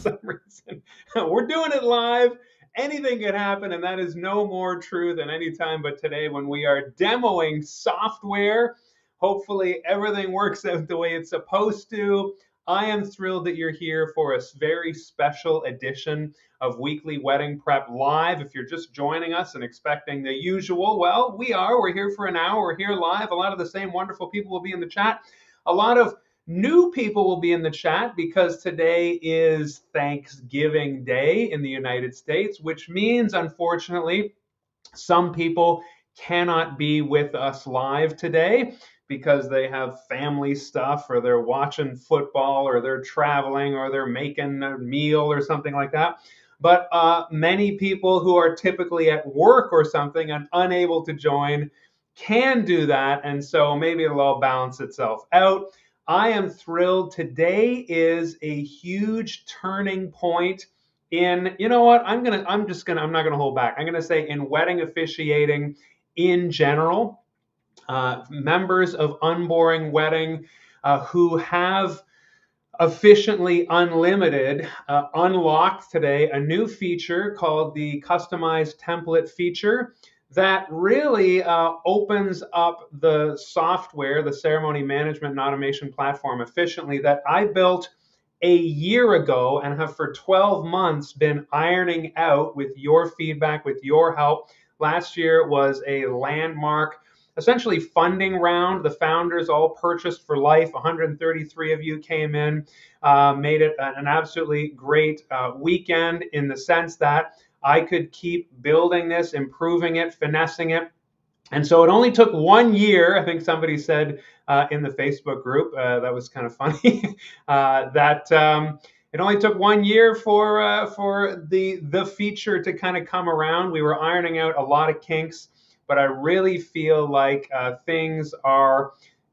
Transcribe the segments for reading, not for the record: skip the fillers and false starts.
some reason. We're doing it live. Anything can happen, and that is no more true than any time but today when we are demoing software. Hopefully, everything works out the way it's supposed to. I am thrilled that you're here for a very special edition of Weekly Wedding Prep Live. If you're just joining us and expecting the usual, well, we are. We're here for an hour. We're here live. A lot of the same wonderful people will be in the chat. A lot of new people will be in the chat because today is Thanksgiving Day in the United States, which means, unfortunately, some people cannot be with us live today because they have family stuff, or they're watching football, or they're traveling, or they're making a meal or something like that. But many people who are typically at work or something and unable to join can do that. And so maybe it'll all balance itself out. I am thrilled. Today is a huge turning point in, you know what, I'm not gonna hold back. I'm gonna say in wedding officiating in general. Members of Unboring Wedding who have Officiantly Unlimited unlocked today a new feature called the customized template feature that really opens up the software, the ceremony management and automation platform Officiantly, that I built a year ago and have for 12 months been ironing out with your feedback, with your help. Last year was a landmark, essentially funding round. The founders all purchased for life. 133 of you came in, made it an absolutely great weekend in the sense that I could keep building this, improving it, finessing it. And so it only took 1 year, I think somebody said in the Facebook group, that was kind of funny, that it only took 1 year for the feature to kind of come around. We were ironing out a lot of kinks, but I really feel like things are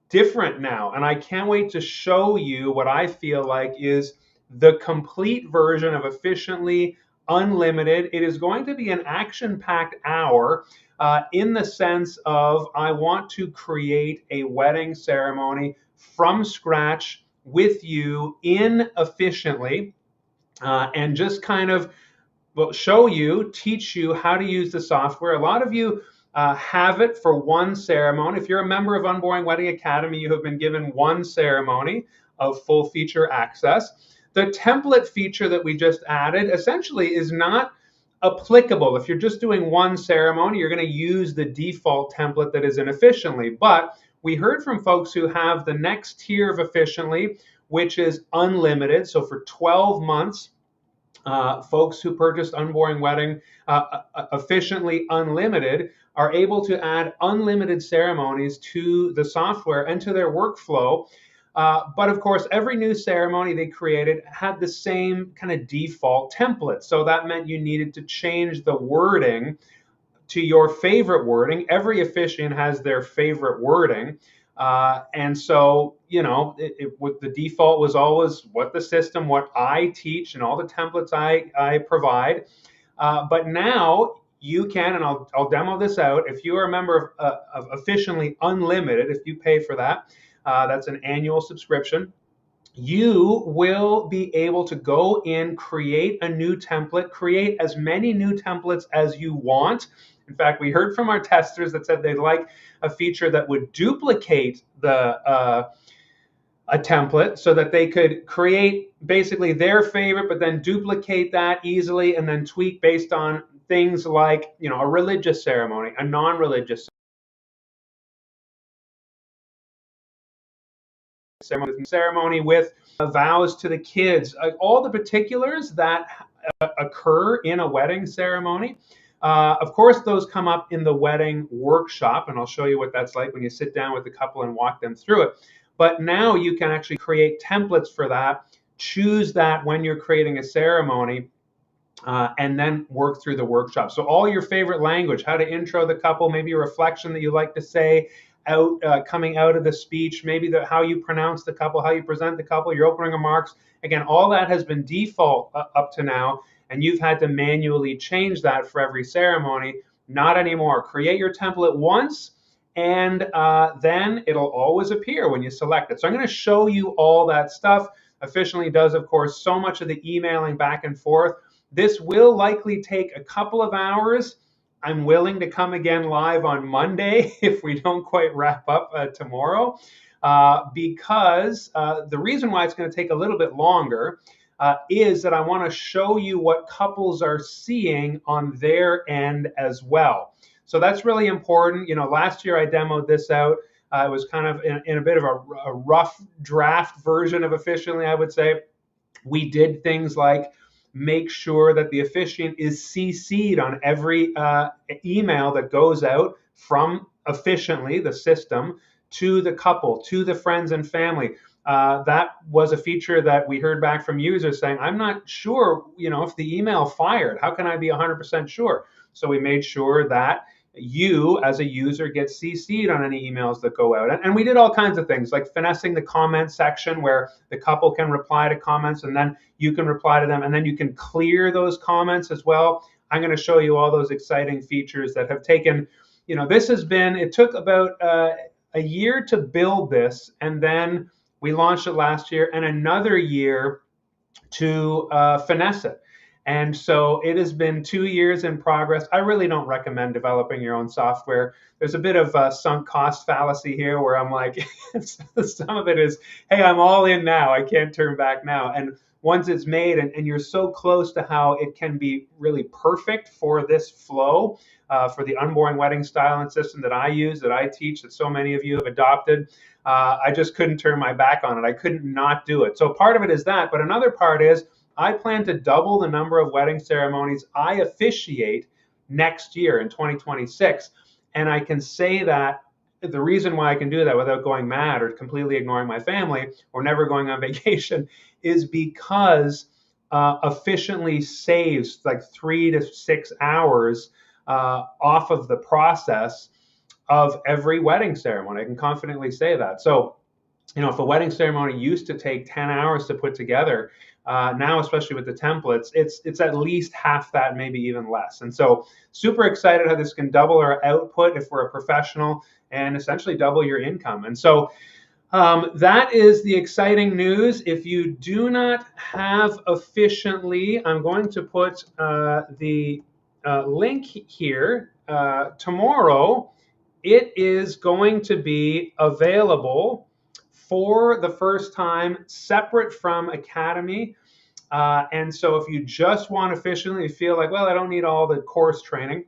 different now. And I can't wait to show you what I feel like is the complete version of Officiantly Unlimited. It is going to be an action-packed hour in the sense of I want to create a wedding ceremony from scratch with you in Officiantly and just kind of show you, teach you how to use the software. A lot of you have it for one ceremony. If you're a member of Unboring Wedding Academy, you have been given one ceremony of full feature access. The template feature that we just added essentially is not applicable. If you're just doing one ceremony, you're going to use the default template that is in Officiantly. But we heard from folks who have the next tier of Officiantly, which is unlimited. So for 12 months, folks who purchased Unboring Wedding Officiantly Unlimited are able to add unlimited ceremonies to the software and to their workflow. But of course, every new ceremony they created had the same kind of default template. So that meant you needed to change the wording to your favorite wording. Every officiant has their favorite wording. And so, you know, the default was always what I teach and all the templates I provide. But now you can, and I'll demo this out. If you are a member of Officiantly Unlimited, if you pay for that, that's an annual subscription, you will be able to go in, create a new template, create as many new templates as you want. In fact, we heard from our testers that said they'd like a feature that would duplicate a template so that they could create basically their favorite, but then duplicate that easily and then tweak based on things like, you know, a religious ceremony, a non-religious ceremony with vows to the kids, all the particulars that occur in a wedding ceremony. Of course, those come up in the wedding workshop, and I'll show you what that's like when you sit down with the couple and walk them through it. But now you can actually create templates for that, choose that when you're creating a ceremony, and then work through the workshop. So all your favorite language, how to intro the couple, maybe a reflection that you like to say out coming out of the speech, maybe how you pronounce the couple, how you present the couple, your opening remarks. Again, all that has been default up to now, and you've had to manually change that for every ceremony. Not anymore. Create your template once, and then it'll always appear when you select it. So I'm going to show you all that stuff. Officially does, of course, so much of the emailing back and forth. This will likely take a couple of hours. I'm willing to come again live on Monday if we don't quite wrap up tomorrow, because the reason why it's going to take a little bit longer is that I want to show you what couples are seeing on their end as well. So that's really important. Last year I demoed this out. It was kind of in a bit of a rough draft version of Officiantly, I would say. We did things like make sure that the officiant is CC'd on every email that goes out from Officiantly, the system, to the couple, to the friends and family. That was a feature that we heard back from users saying, I'm not sure, if the email fired, how can I be 100% sure? So we made sure that you as a user get CC'd on any emails that go out. And we did all kinds of things like finessing the comment section where the couple can reply to comments and then you can reply to them and then you can clear those comments as well. I'm going to show you all those exciting features that have taken, it took about a year to build this, and then we launched it last year and another year to finesse it. And so it has been 2 years in progress. I really don't recommend developing your own software. There's a bit of a sunk cost fallacy here where I'm like, some of it is, hey, I'm all in now. I can't turn back now. And once it's made and you're so close to how it can be really perfect for this flow, for the Unboring wedding styling system that I use, that I teach, that so many of you have adopted, I just couldn't turn my back on it. I couldn't not do it. So part of it is that, but another part is I plan to double the number of wedding ceremonies I officiate next year in 2026. And I can say that the reason why I can do that without going mad or completely ignoring my family or never going on vacation is because Officiantly saves like 3 to 6 hours off of the process of every wedding ceremony. I can confidently say that. So, if a wedding ceremony used to take 10 hours to put together, now, especially with the templates, it's at least half that, maybe even less. And so super excited how this can double our output if we're a professional and essentially double your income. And so that is the exciting news. If you do not have Officiantly, I'm going to put the link here. Tomorrow, it is going to be available for the first time, separate from Academy. And so if you just want Officiantly, you feel like, well, I don't need all the course training,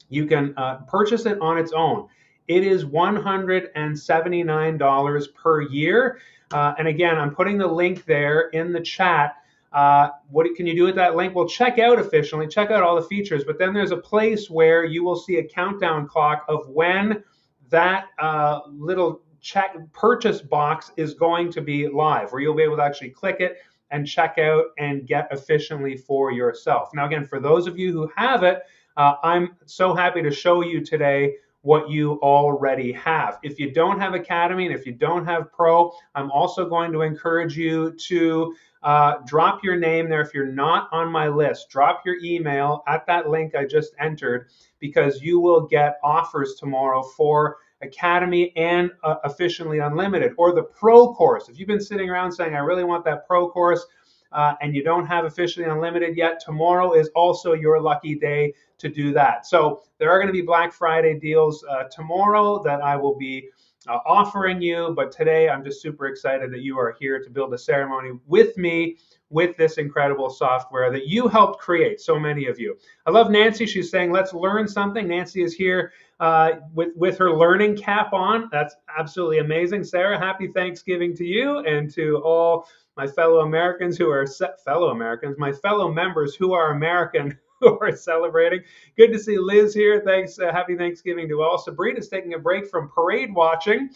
you can purchase it on its own. It is $179 per year. And again, I'm putting the link there in the chat. What can you do with that link? Well, check out Officiantly, check out all the features, but then there's a place where you will see a countdown clock of when that little check purchase box is going to be live, where you'll be able to actually click it and check out and get Officiantly for yourself. Now, again, for those of you who have it, I'm so happy to show you today what you already have. If you don't have Academy and if you don't have Pro, I'm also going to encourage you to drop your name there. If you're not on my list, drop your email at that link I just entered, because you will get offers tomorrow for Academy and Officiantly Unlimited, or the Pro course. If you've been sitting around saying, I really want that Pro course, and you don't have Officiantly Unlimited yet, tomorrow is also your lucky day to do that. So there are going to be Black Friday deals tomorrow that I will be offering you, but today I'm just super excited that you are here to build a ceremony with me with this incredible software that you helped create, so many of you. I love Nancy. She's saying, let's learn something. Nancy is here with her learning cap on. That's absolutely amazing. Sarah, happy Thanksgiving to you and to all my fellow Americans who are my fellow members who are American who are celebrating. Good to see Liz here. Thanks. Happy Thanksgiving to all. Sabrina's taking a break from parade watching.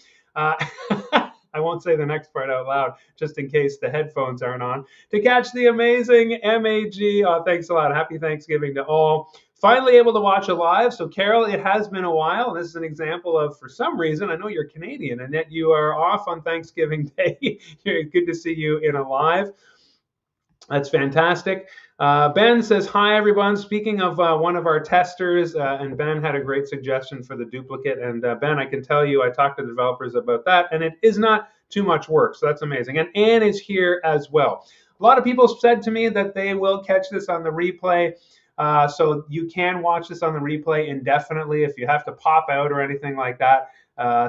I won't say the next part out loud, just in case the headphones aren't on. To catch the amazing MAG. Oh, thanks a lot. Happy Thanksgiving to all. Finally able to watch it live. So, Carol, it has been a while. This is an example of, for some reason, I know you're Canadian, and yet you are off on Thanksgiving Day. Good to see you in a live. That's fantastic. Ben says, hi, everyone. Speaking of one of our testers, and Ben had a great suggestion for the duplicate. And Ben, I can tell you, I talked to the developers about that, and it is not too much work. So that's amazing. And Anne is here as well. A lot of people said to me that they will catch this on the replay. So you can watch this on the replay indefinitely if you have to pop out or anything like that.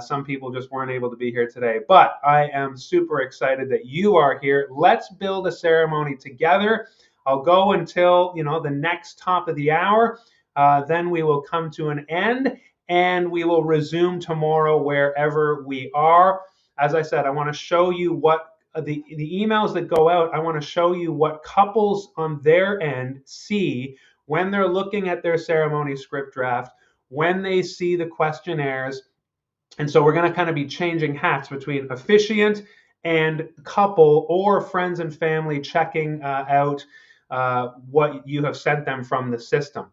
Some people just weren't able to be here today, but I am super excited that you are here. Let's build a ceremony together. I'll go until the next top of the hour. Then we will come to an end, and we will resume tomorrow wherever we are. As I said, I want to show you what the emails that go out. I want to show you what couples on their end see when they're looking at their ceremony script draft, when they see the questionnaires. And so we're going to kind of be changing hats between officiant and couple or friends and family checking out what you have sent them from the system.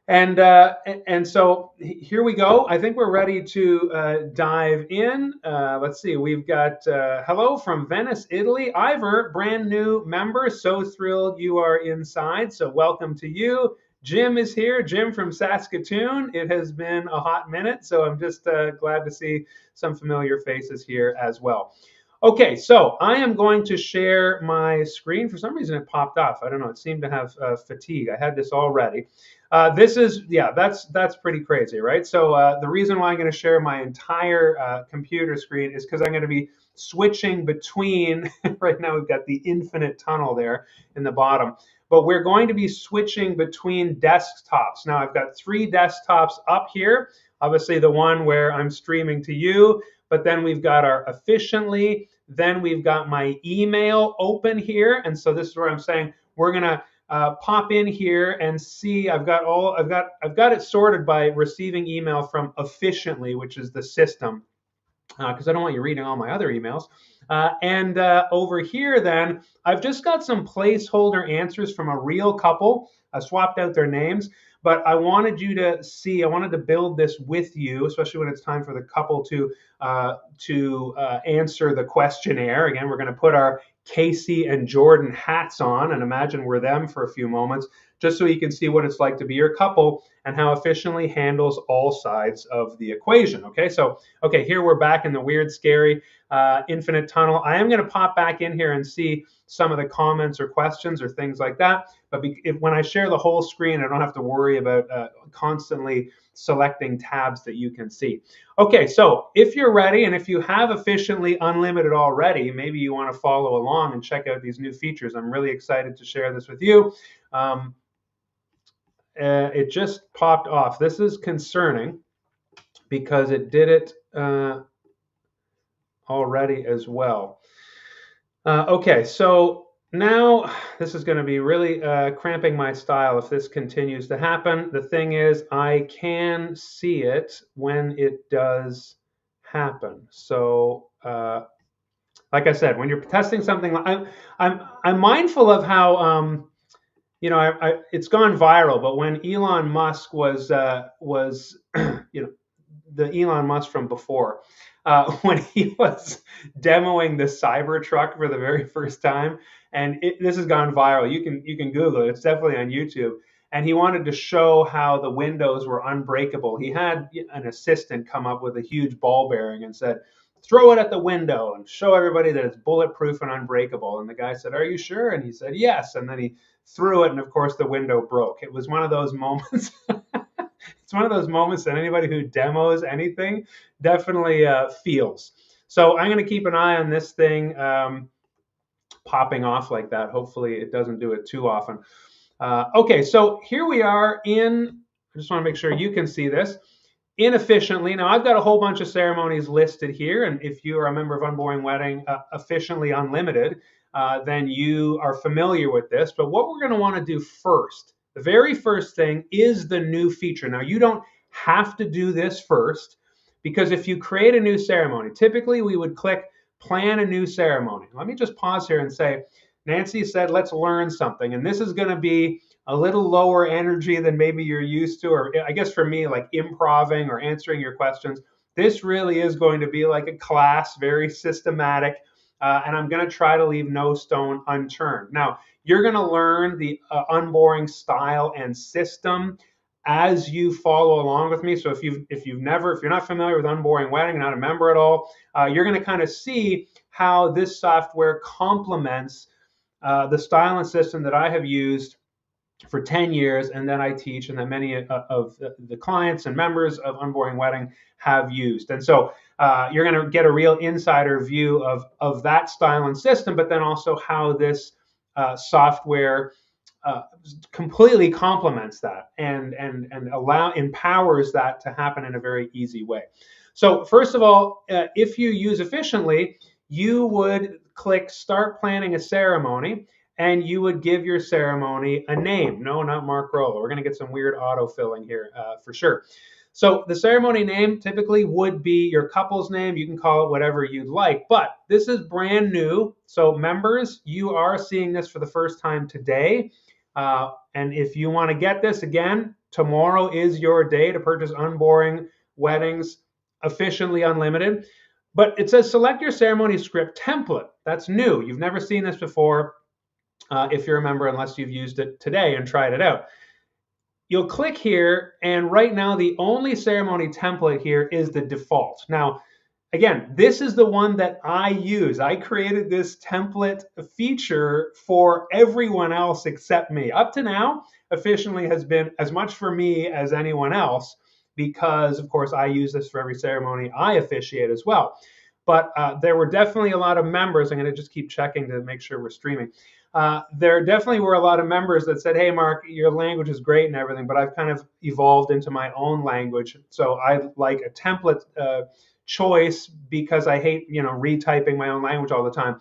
And so here we go. I think we're ready to dive in. Let's see. We've got hello from Venice, Italy. Ivor, brand new member. So thrilled you are inside. So welcome to you. Jim is here. Jim from Saskatoon. It has been a hot minute, so I'm just glad to see some familiar faces here as well. Okay, so I am going to share my screen. For some reason, it popped off. I don't know. It seemed to have fatigue. I had this all ready. That's pretty crazy, right? So the reason why I'm going to share my entire computer screen is because I'm going to be switching between. Right now, we've got the infinite tunnel there in the bottom, but we're going to be switching between desktops. Now, I've got 3 desktops up here. Obviously, the one where I'm streaming to you. But then we've got our Officiantly. Then we've got my email open here, and so this is where I'm saying we're gonna pop in here and see. I've got it sorted by receiving email from Officiantly, which is the system, because I don't want you reading all my other emails. And over here, then I've just got some placeholder answers from a real couple. I swapped out their names. But I wanted you to see, I wanted to build this with you, especially when it's time for the couple to answer the questionnaire. Again, we're going to put our Casey and Jordan hats on and imagine we're them for a few moments, just so you can see what it's like to be your couple and how Officiantly handles all sides of the equation. Okay, so here we're back in the weird, scary, infinite tunnel. I am going to pop back in here and see some of the comments or questions or things like that. But when I share the whole screen, I don't have to worry about constantly selecting tabs that you can see. Okay, so if you're ready, and if you have Officiantly Unlimited already, maybe you want to follow along and check out these new features. I'm really excited to share this with you. It just popped off. This is concerning because it did it already as well. Okay, so now this is going to be really cramping my style if this continues to happen. The thing is, I can see it when it does happen. So, like I said, when you're testing something, I'm mindful of how it's gone viral. But when Elon Musk was the Elon Musk from before, when he was demoing the Cybertruck for the very first time, and this has gone viral. You can Google it. It's definitely on YouTube. And he wanted to show how the windows were unbreakable. He had an assistant come up with a huge ball bearing and said, "Throw it at the window and show everybody that it's bulletproof and unbreakable." And the guy said, "Are you sure?" And he said, "Yes." And then he threw it, and of course the window broke. It was one of those moments. It's one of those moments that anybody who demos anything definitely feels. So I'm going to keep an eye on this thing popping off like that. Hopefully it doesn't do it too often. Okay, so here we are in, I just want to make sure you can see this, in Officiantly. Now I've got a whole bunch of ceremonies listed here, and if you are a member of Unboring Wedding, Officiantly Unlimited, then you are familiar with this. But what we're going to want to do first, the very first thing, is the new feature. Now you don't have to do this first, because if you create a new ceremony, typically we would click plan a new ceremony. Let me just pause here and say, Nancy said, let's learn something. And this is going to be a little lower energy than maybe you're used to, or I guess for me, like improving or answering your questions. This really is going to be like a class, very systematic, and I'm going to try to leave no stone unturned. Now, you're going to learn the Unboring style and system as you follow along with me. So if you're not familiar with Unboring Wedding, not a member at all, you're going to kind of see how this software complements the style and system that I have used for 10 years, and then I teach, and that many of the clients and members of Unboring Wedding have used. And so you're going to get a real insider view of that style and system, but then also how this software completely complements that and empowers that to happen in a very easy way. So first of all, if you use Officiantly, you would click Start Planning a Ceremony, and you would give your ceremony a name. No, not Mark Rolo. We're going to get some weird autofilling here for sure. So the ceremony name typically would be your couple's name. You can call it whatever you'd like, but this is brand new. So members, you are seeing this for the first time today. And if you want to get this, again, tomorrow is your day to purchase Unboring Weddings Officiantly Unlimited. But it says select your ceremony script template. That's new. You've never seen this before. If you're a member, unless you've used it today and tried it out. You'll click here, and right now the only ceremony template here is the default. Now, again, this is the one that I use. I created this template feature for everyone else except me. Up to now, Officiantly has been as much for me as anyone else because, of course, I use this for every ceremony I officiate as well. But there were definitely a lot of members. I'm going to just keep checking to make sure we're streaming. There definitely were a lot of members that said, hey, Mark, your language is great and everything, but I've kind of evolved into my own language. So I like a template choice because I hate, retyping my own language all the time.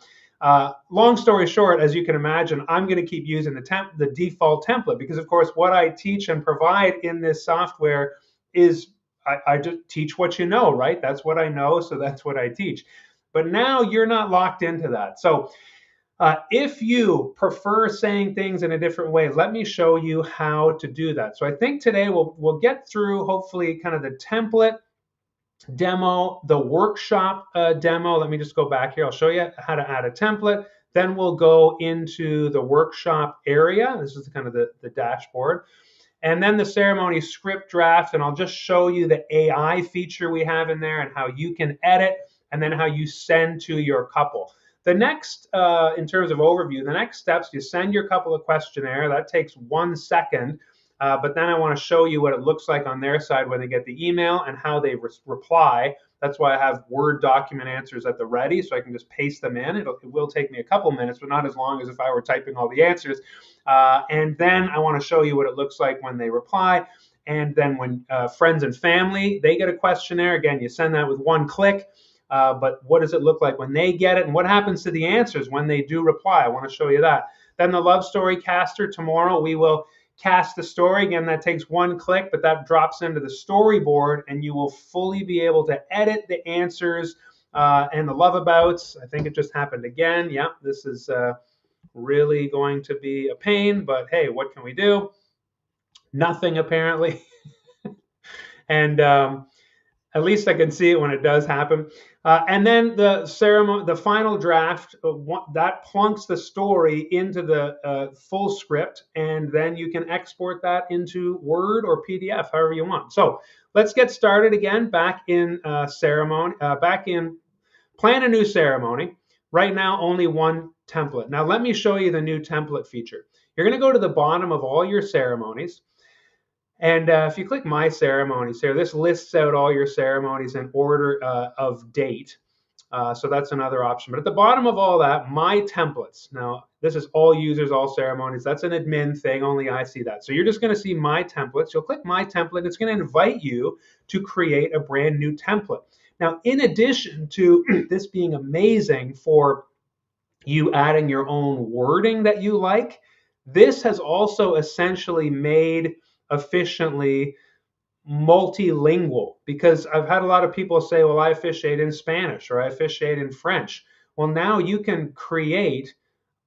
Long story short, as you can imagine, I'm going to keep using the default template because, of course, what I teach and provide in this software is I just teach what you know, right? That's what I know, so that's what I teach. But now you're not locked into that. So if you prefer saying things in a different way, let me show you how to do that. So I think today we'll get through hopefully kind of the template demo, the workshop demo. Let me just go back here. I'll show you how to add a template. Then we'll go into the workshop area. This is kind of the dashboard. And then the ceremony script draft, and I'll just show you the AI feature we have in there and how you can edit, and then how you send to your couple. The next, in terms of overview, the next steps, you send your couple a questionnaire. That takes 1 second. But then I want to show you what it looks like on their side when they get the email and how they reply. That's why I have Word document answers at the ready, so I can just paste them in. It will take me a couple minutes, but not as long as if I were typing all the answers. And then I want to show you what it looks like when they reply. And then when friends and family, they get a questionnaire. Again, you send that with 1 click. But what does it look like when they get it? And what happens to the answers when they do reply? I want to show you that. Then the love story caster, tomorrow we will cast the story. Again, that takes 1 click, but that drops into the storyboard, and you will fully be able to edit the answers and the love abouts. I think it just happened again. Yeah, this is really going to be a pain, but hey, what can we do? Nothing, apparently. And at least I can see it when it does happen. And then the ceremony, the final draft, that plunks the story into the full script, and then you can export that into Word or PDF, however you want. So let's get started again. Back in Plan a New Ceremony. Right now, only 1 template. Now let me show you the new template feature. You're going to go to the bottom of all your ceremonies. And if you click My Ceremonies here, this lists out all your ceremonies in order of date. So that's another option. But at the bottom of all that, My Templates. Now, this is all users, all ceremonies. That's an admin thing. Only I see that. So you're just going to see My Templates. You'll click My Template. It's going to invite you to create a brand new template. Now, in addition to this being amazing for you adding your own wording that you like, this has also essentially made Officiantly multilingual, because I've had a lot of people say, well, I officiate in Spanish or I officiate in French. Well, now you can create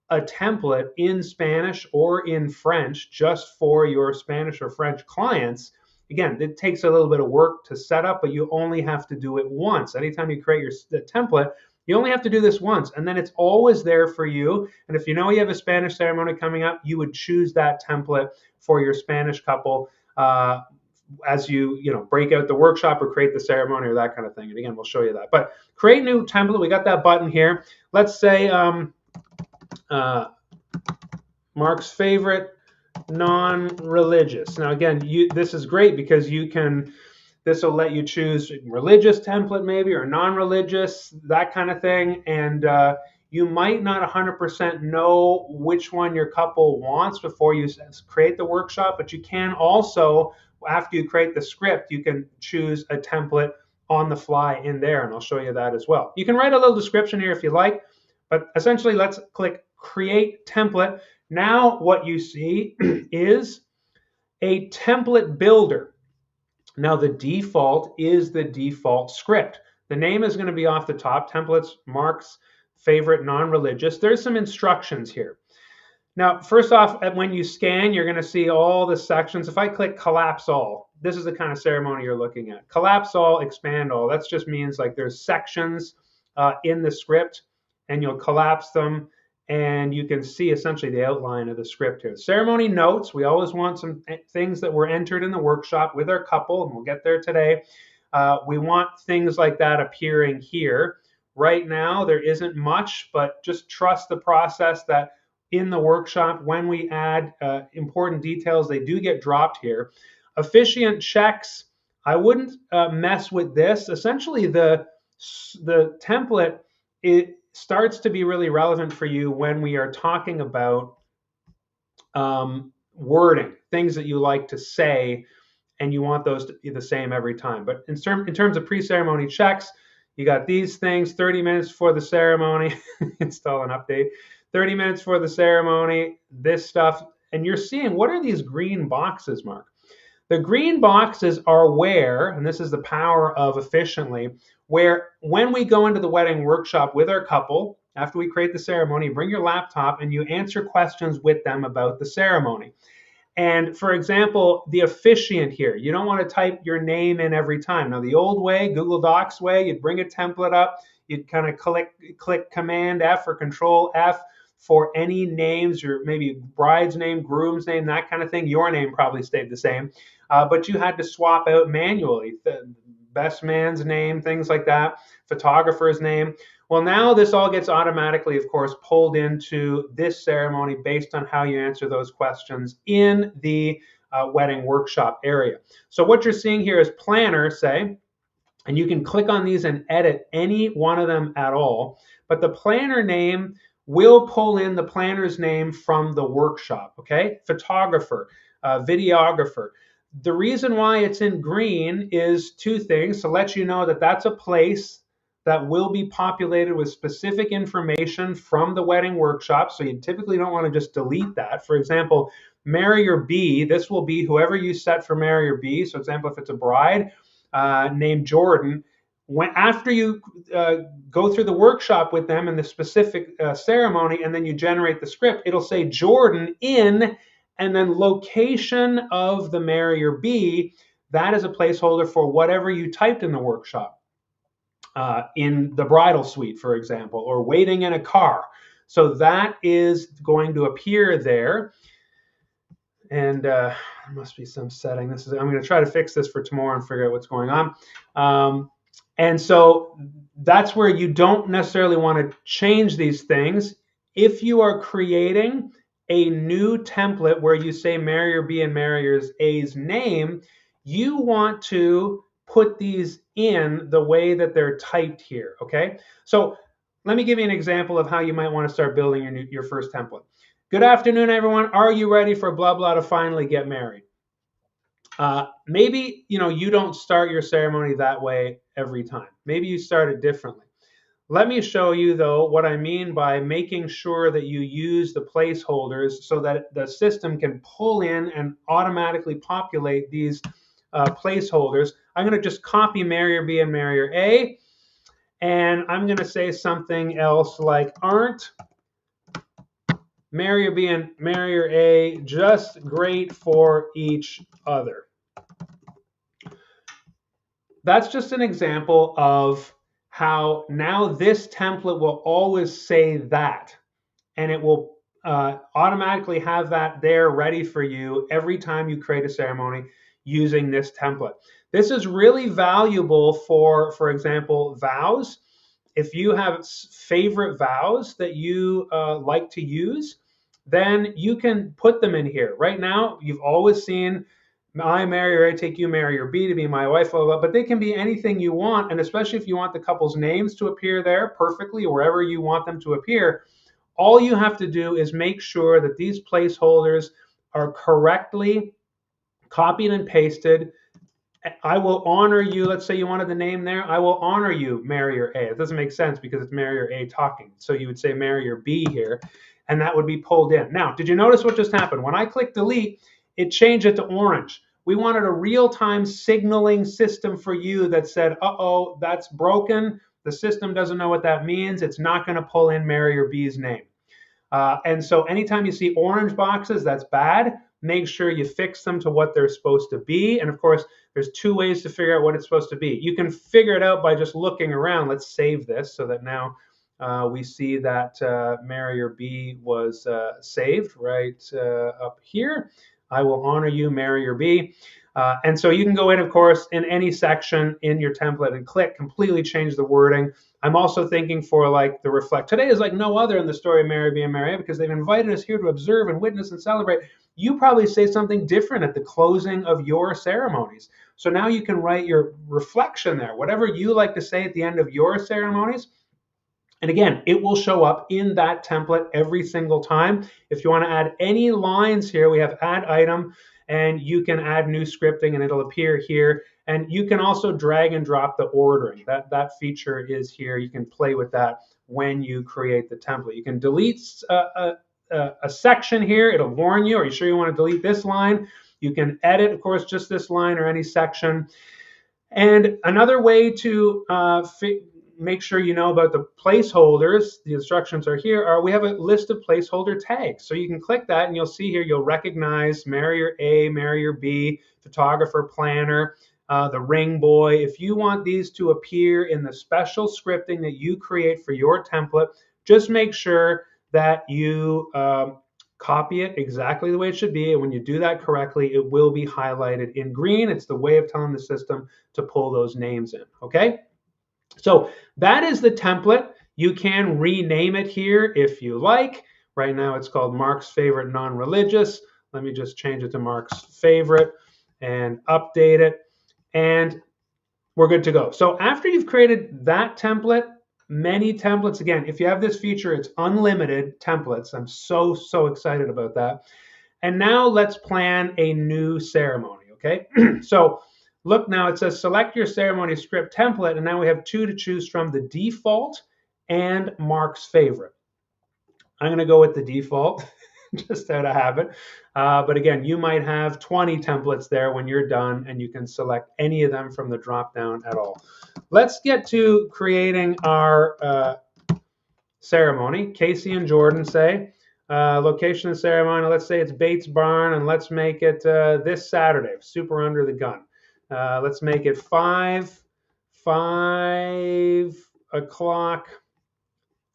a template in Spanish or in French just for your Spanish or French clients. Again, it takes a little bit of work to set up, but you only have to do it once. Anytime you create the template, you only have to do this once, and then it's always there for you. And if you know you have a Spanish ceremony coming up, you would choose that template for your Spanish couple. as you break out the workshop or create the ceremony or that kind of thing. And again, we'll show you that. But create new template. We got that button here. Let's say Mark's favorite non-religious. Now again, this is great because this will let you choose religious template maybe or non-religious, that kind of thing. And you might not 100% know which one your couple wants before you create the workshop, but you can also, after you create the script, you can choose a template on the fly in there, and I'll show you that as well. You can write a little description here if you like, but essentially let's click Create Template. Now what you see is a template builder. Now the default is the default script. The name is going to be off the top, templates, Mark's favorite non-religious. There's some instructions here. Now, first off, when you scan, you're going to see all the sections. If I click collapse all, this is the kind of ceremony you're looking at. Collapse all, expand all. That just means like there's sections in the script, and you'll collapse them, and you can see essentially the outline of the script here. Ceremony notes, we always want some things that were entered in the workshop with our couple, and we'll get there today. We want things like that appearing here. Right now, there isn't much, but just trust the process that in the workshop, when we add important details, they do get dropped here. Officiant checks, I wouldn't mess with this. Essentially, the template, it starts to be really relevant for you when we are talking about wording, things that you like to say, and you want those to be the same every time. But in terms of pre-ceremony checks, you got these things: 30 minutes for the ceremony, install an update, 30 minutes for the ceremony, this stuff. And you're seeing, what are these green boxes, Mark? The green boxes are where, and this is the power of Officiantly, where when we go into the wedding workshop with our couple, after we create the ceremony, you bring your laptop and you answer questions with them about the ceremony. And for example, the officiant here, you don't want to type your name in every time. Now, the old way, Google Docs way, you'd bring a template up, you'd kind of click Command F or Control F for any names, or maybe bride's name, groom's name, that kind of thing. Your name probably stayed the same, but you had to swap out manually the best man's name, things like that, photographer's name. Well, now this all gets automatically, of course, pulled into this ceremony based on how you answer those questions in the wedding workshop area. So what you're seeing here is planner, say, and you can click on these and edit any one of them at all. But the planner name will pull in the planner's name from the workshop, okay? Photographer, videographer. The reason why it's in green is two things: to let you know that that's a place that will be populated with specific information from the wedding workshop. So you typically don't want to just delete that. For example, marrier B, this will be whoever you set for marrier B. So example, if it's a bride named Jordan, after you go through the workshop with them in the specific ceremony, and then you generate the script, it'll say Jordan in, and then location of the marrier B. That is a placeholder for whatever you typed in the workshop. In the bridal suite, for example, or waiting in a car. So that is going to appear there. And there must be some setting. I'm going to try to fix this for tomorrow and figure out what's going on. And so that's where you don't necessarily want to change these things. If you are creating a new template where you say marrier B and marrier A's name, you want to put these in the way that they're typed here, okay? So let me give you an example of how you might want to start building your first template. Good afternoon, everyone. Are you ready for blah, blah to finally get married? Maybe, you don't start your ceremony that way every time. Maybe you start it differently. Let me show you, though, what I mean by making sure that you use the placeholders so that the system can pull in and automatically populate these placeholders. I'm going to just copy marrier B and marrier A, and I'm going to say something else like, aren't marrier B and marrier A just great for each other? That's just an example of how now this template will always say that, and it will automatically have that there ready for you every time you create a ceremony. using this template. This is really valuable for example, vows. If you have favorite vows that you like to use, then you can put them in here. Right now, you've always seen I marry or I take you, marry or B to be my wife, blah, blah, blah, but they can be anything you want. And especially if you want the couple's names to appear there perfectly, wherever you want them to appear, all you have to do is make sure that these placeholders are correctly copied and pasted. I will honor you. Let's say you wanted the name there. I will honor you, Mary or A. It doesn't make sense because it's Mary or A talking. So you would say Mary or B here, and that would be pulled in. Now, did you notice what just happened? When I click delete, it changed it to orange. We wanted a real-time signaling system for you that said, uh-oh, that's broken. The system doesn't know what that means. It's not going to pull in Mary or B's name. And so anytime you see orange boxes, that's bad. Make sure you fix them to what they're supposed to be. And of course, there's two ways to figure out what it's supposed to be. You can figure it out by just looking around. Let's save this so that now we see that Mary or B was saved right up here. I will honor you, Mary or B. And so you can go in, of course, in any section in your template and click, completely change the wording. I'm also thinking for like the reflect. Today is like no other in the story of Mary B and Mary A because they've invited us here to observe and witness and celebrate. You probably say something different at the closing of your ceremonies. So now you can write your reflection there, whatever you like to say at the end of your ceremonies. And again, it will show up in that template every single time. If you want to add any lines here, we have add item, and you can add new scripting and it'll appear here. And you can also drag and drop the ordering. That feature is here. You can play with that when you create the template. You can delete a section here. It'll warn you. Are you sure you want to delete this line? You can edit, of course, just this line or any section. And another way to make sure you know about the placeholders, the instructions are here, we have a list of placeholder tags. So you can click that and you'll see here, you'll recognize Mary or A, Mary or B, photographer, planner, the ring boy. If you want these to appear in the special scripting that you create for your template, just make sure that you copy it exactly the way it should be. And when you do that correctly, it will be highlighted in green. It's the way of telling the system to pull those names in, okay? So that is the template. You can rename it here if you like. Right now it's called Mark's Favorite Non-Religious. Let me just change it to Mark's Favorite and update it. And we're good to go. So after you've created that template, many templates, again, if you have this feature, it's unlimited templates. I'm so excited about that. And now let's plan a new ceremony, okay? So look now, it says select your ceremony script template, and now we have two to choose from, the default and Mark's Favorite. I'm going to go with the default, just out of habit. But again, you might have 20 templates there when you're done, and you can select any of them from the drop-down at all. Let's get to creating our ceremony. Casey and Jordan say, location of the ceremony, let's say it's Bates Barn, and let's make it this Saturday, super under the gun. Let's make it 5 o'clock,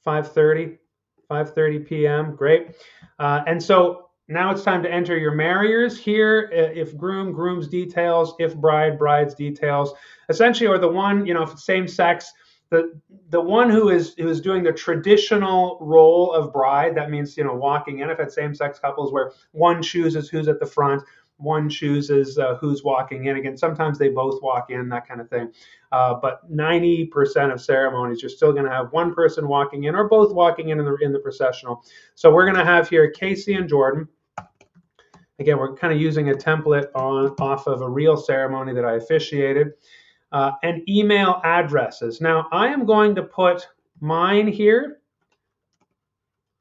5:30 p.m. Great. And so now it's time to enter your marriers here. If groom, groom's details. If bride, bride's details. Essentially, or the one, if it's same sex, the one who is doing the traditional role of bride. That means walking in. If it's same sex couples where one chooses who's at the front, one chooses who's walking in. Again, sometimes they both walk in, that kind of thing. But 90% of ceremonies, you're still going to have one person walking in or both walking in the processional. So we're going to have here Casey and Jordan. Again, we're kind of using a template off of a real ceremony that I officiated. And email addresses. Now, I am going to put mine here,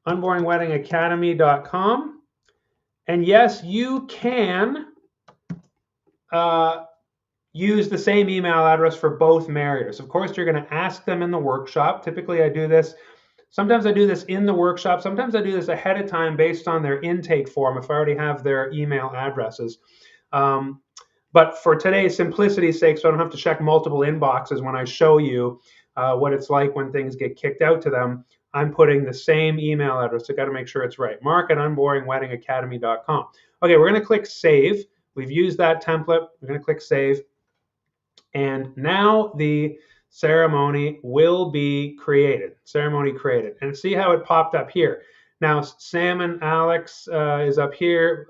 unboringweddingacademy.com. And yes, you can use the same email address for both marriers. Of course, you're going to ask them in the workshop. Typically, I do this. Sometimes I do this in the workshop. Sometimes I do this ahead of time based on their intake form if I already have their email addresses. But for today's simplicity's sake, so I don't have to check multiple inboxes when I show you what it's like when things get kicked out to them, I'm putting the same email address. I got to make sure it's right. Mark at unboringweddingacademy.com. Okay, we're going to click save. We've used that template. We're going to click save. And now the ceremony will be created. Ceremony created. And see how it popped up here. Now, Sam and Alex is up here.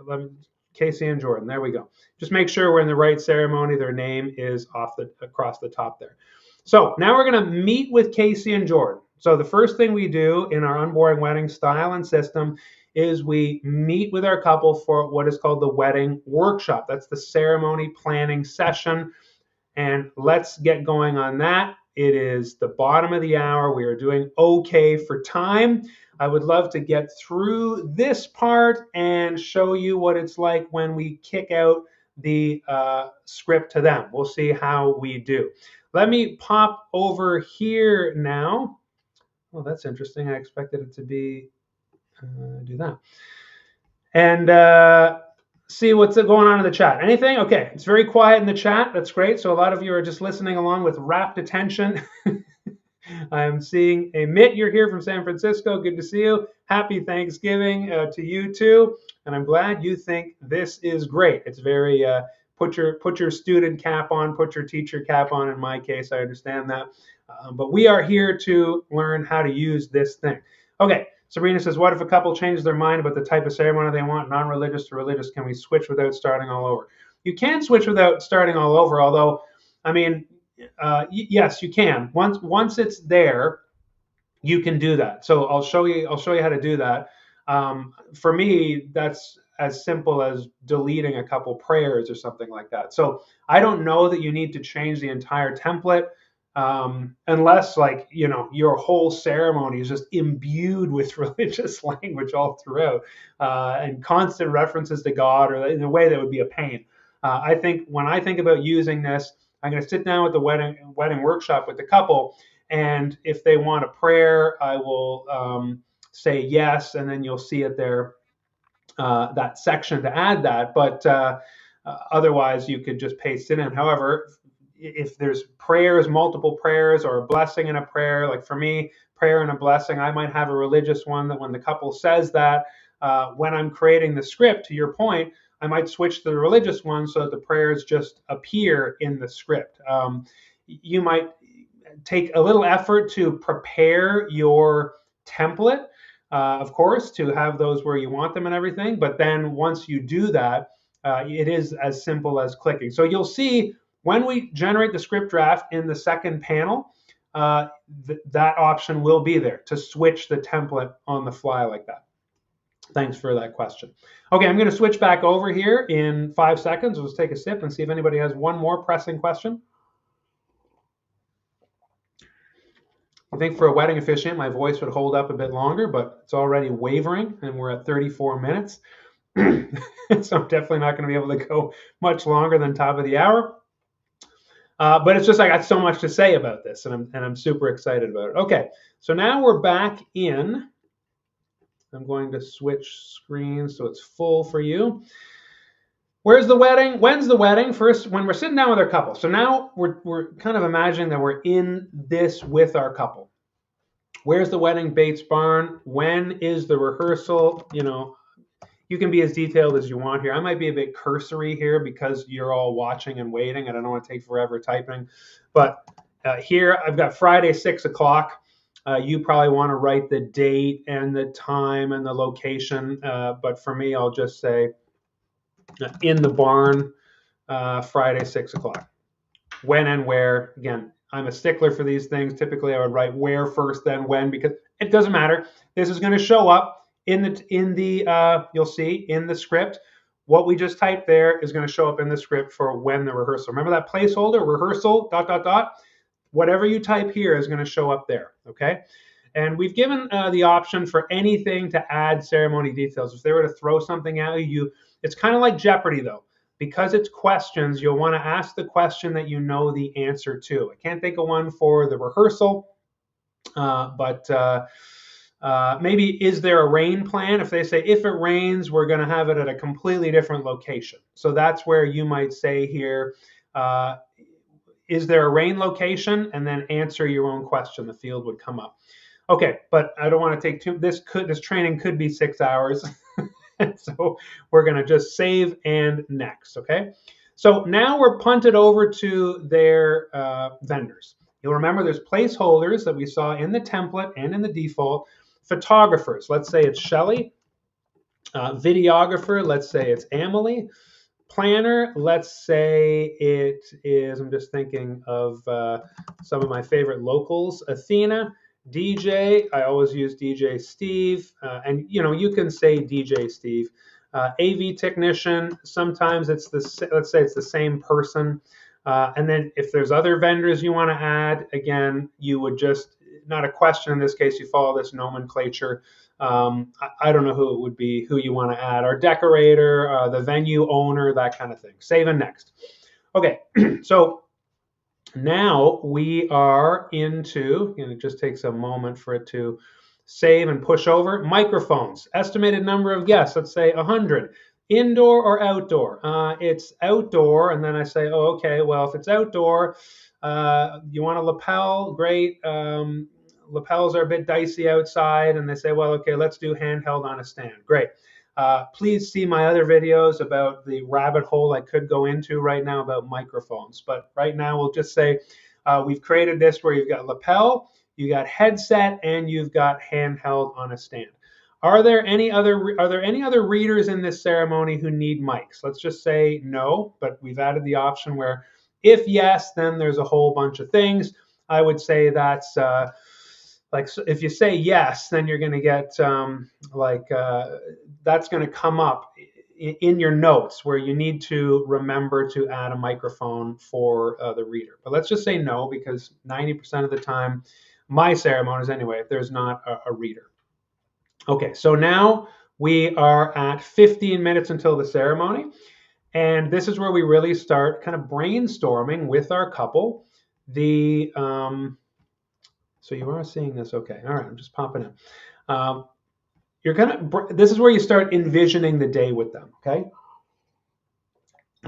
Casey and Jordan. There we go. Just make sure we're in the right ceremony. Their name is across the top there. So now we're going to meet with Casey and Jordan. So the first thing we do in our Unboring wedding style and system is we meet with our couple for what is called the wedding workshop. That's the ceremony planning session. And let's get going on that. It is the bottom of the hour. We are doing okay for time. I would love to get through this part and show you what it's like when we kick out the script to them. We'll see how we do. Let me pop over here now. Oh, that's interesting. I expected it to be, do that. And see what's going on in the chat. Anything? Okay, it's very quiet in the chat. That's great. So a lot of you are just listening along with rapt attention. I'm seeing a Mitt, you're here from San Francisco. Good to see you. Happy Thanksgiving to you too. And I'm glad you think this is great. It's very, put your student cap on, put your teacher cap on. In my case, I understand that. But we are here to learn how to use this thing. Okay, Sabrina says, what if a couple changes their mind about the type of ceremony they want, non-religious to religious? Can we switch without starting all over? You can switch without starting all over, although, I mean, yes, you can. Once it's there, you can do that. So I'll show you how to do that. For me, that's as simple as deleting a couple prayers or something like that. So I don't know that you need to change the entire template. Unless, like, you know, your whole ceremony is just imbued with religious language all throughout, and constant references to God, or in a way that would be a pain. I think when I think about using this, I'm going to sit down with the wedding workshop with the couple, and if they want a prayer, I will say yes, and then you'll see it there, that section to add that. But otherwise, you could just paste it in. However, if there's prayers, multiple prayers, or a blessing and a prayer, like for me, prayer and a blessing, I might have a religious one that when the couple says that, when I'm creating the script, to your point, I might switch to the religious one so that the prayers just appear in the script. You might take a little effort to prepare your template, of course, to have those where you want them and everything. But then once you do that, it is as simple as clicking. So you'll see when we generate the script draft in the second panel, that option will be there to switch the template on the fly like that. Thanks for that question. Okay, I'm going to switch back over here in 5 seconds. Let's take a sip and see if anybody has one more pressing question. I think for a wedding officiant, my voice would hold up a bit longer, but it's already wavering, and we're at 34 minutes. So I'm definitely not going to be able to go much longer than top of the hour. But it's just I got so much to say about this, and I'm super excited about it. Okay, so now we're back in. I'm going to switch screens so it's full for you. Where's the wedding? When's the wedding? First, when we're sitting down with our couple. So now we're kind of imagining that we're in this with our couple. Where's the wedding? Bates Barn. When is the rehearsal? You know, you can be as detailed as you want here. I might be a bit cursory here because you're all watching and waiting, and I don't want to take forever typing. But here I've got Friday, 6 o'clock. You probably want to write the date and the time and the location. But for me, I'll just say in the barn, Friday, 6 o'clock. When and where, again, I'm a stickler for these things. Typically, I would write where first, then when, because it doesn't matter. This is going to show up in the you'll see in the script. What we just typed there is going to show up in the script for when the rehearsal. Remember that placeholder, rehearsal, ... Whatever you type here is going to show up there, okay? And we've given the option for anything to add ceremony details. If they were to throw something at you, it's kind of like Jeopardy, though. Because it's questions, you'll want to ask the question that you know the answer to. I can't think of one for the rehearsal, but maybe is there a rain plan? If they say, if it rains, we're going to have it at a completely different location. So that's where you might say here, is there a rain location? And then answer your own question. The field would come up. Okay, but I don't want to take this training could be 6 hours. So we're going to just save and next, okay? So now we're punted over to their vendors. You'll remember there's placeholders that we saw in the template and in the default. Photographers, let's say it's Shelly. Videographer, let's say it's Emily. Planner, let's say it is, I'm just thinking of some of my favorite locals, Athena. DJ, I always use DJ Steve, and you can say DJ Steve. AV technician, sometimes it's let's say it's the same person. And then if there's other vendors you want to add, again, you would just, not a question in this case, you follow this nomenclature. I don't know who it would be, who you want to add. Our decorator, the venue owner, that kind of thing. Save and next. Okay, so now we are into, it just takes a moment for it to save and push over. Microphones, estimated number of guests, let's say 100. Indoor or outdoor? It's outdoor, and then I say, oh, okay, well, if it's outdoor, you want a lapel? Great. Lapels are a bit dicey outside, and they say, well, okay, let's do handheld on a stand. Great. Please see my other videos about the rabbit hole I could go into right now about microphones. But right now we'll just say we've created this where you've got lapel, you got headset, and you've got handheld on a stand. Are there any other readers in this ceremony who need mics? Let's just say no, but we've added the option where if yes, then there's a whole bunch of things. I would say that's like, if you say yes, then you're going to get that's going to come up in your notes where you need to remember to add a microphone for the reader. But let's just say no, because 90% of the time, my ceremonies anyway, there's not a reader. Okay, so now we are at 15 minutes until the ceremony. And this is where we really start kind of brainstorming with our couple. So you are seeing this, okay? All right, I'm just popping in. This is where you start envisioning the day with them, okay?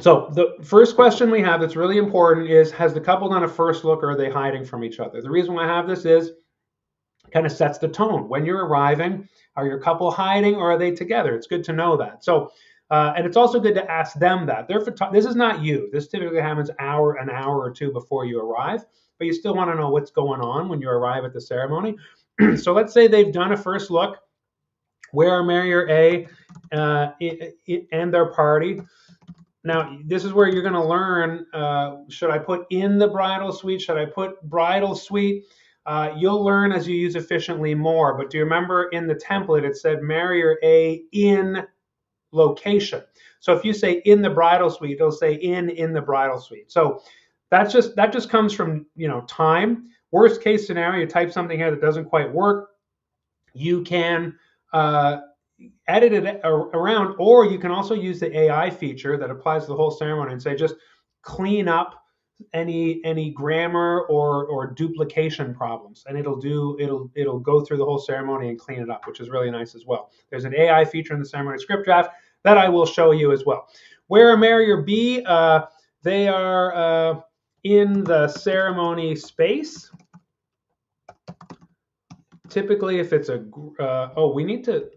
So the first question we have that's really important is, has the couple done a first look, or are they hiding from each other? The reason why I have this is it kind of sets the tone. When you're arriving, are your couple hiding or are they together? It's good to know that. So, and it's also good to ask them that. This is not you. This typically happens an hour or two before you arrive, but you still want to know what's going on when you arrive at the ceremony. So let's say they've done a first look. Where are Mary or A and their party? Now, this is where you're going to learn, should I put in the bridal suite? Should I put bridal suite? You'll learn as you use Officiantly more, but do you remember in the template it said Mary or A in location? So if you say in the bridal suite, it'll say in the bridal suite. So that just comes from time. Worst case scenario, you type something here that doesn't quite work, you can edit it around, or you can also use the AI feature that applies to the whole ceremony and say just clean up any grammar or duplication problems, and it'll go through the whole ceremony and clean it up, which is really nice as well. There's an AI feature in the ceremony script draft that I will show you as well. Where are Mary or B? They are in the ceremony space. Typically, if it's we need to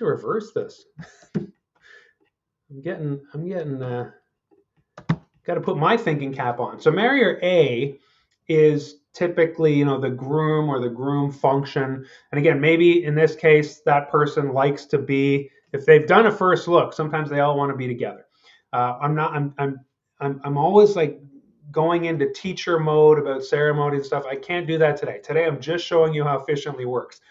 reverse this. I'm getting got to put my thinking cap on. So Mary or A is typically, the groom or the groom function. And again, maybe in this case, that person likes to be, if they've done a first look, sometimes they all want to be together. I'm always like going into teacher mode about ceremony and stuff. I can't do that today. Today, I'm just showing you how Officiantly works.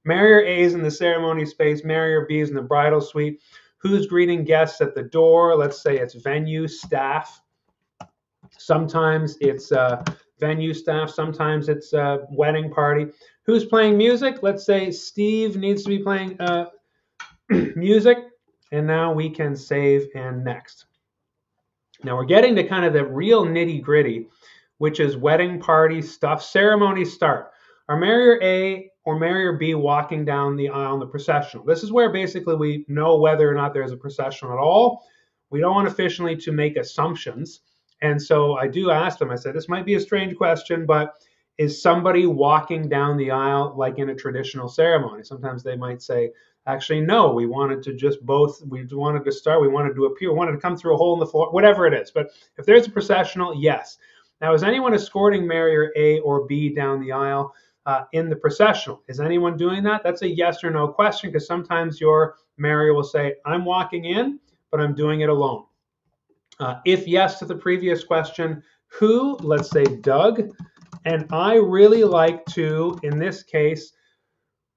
Mary or A is in the ceremony space. Mary or B is in the bridal suite. Who's greeting guests at the door? Let's say it's venue staff. Sometimes it's venue staff. Sometimes it's wedding party. Who's playing music? Let's say Steve needs to be playing music. And now we can save and next. Now we're getting to kind of the real nitty gritty, which is wedding party stuff. Ceremony start. Are Mary or A or Mary or B walking down the aisle in the processional? This is where basically we know whether or not there's a processional at all. We don't want Officiantly to make assumptions. And so I do ask them, I said, this might be a strange question, but is somebody walking down the aisle like in a traditional ceremony? Sometimes they might say, actually, no, we wanted to start, we wanted to appear, we wanted to come through a hole in the floor, whatever it is. But if there's a processional, yes. Now, is anyone escorting Marrier A or B down the aisle in the processional? Is anyone doing that? That's a yes or no question, because sometimes your Marrier will say, I'm walking in, but I'm doing it alone. If yes to the previous question, who? Let's say Doug. And I really like to, in this case,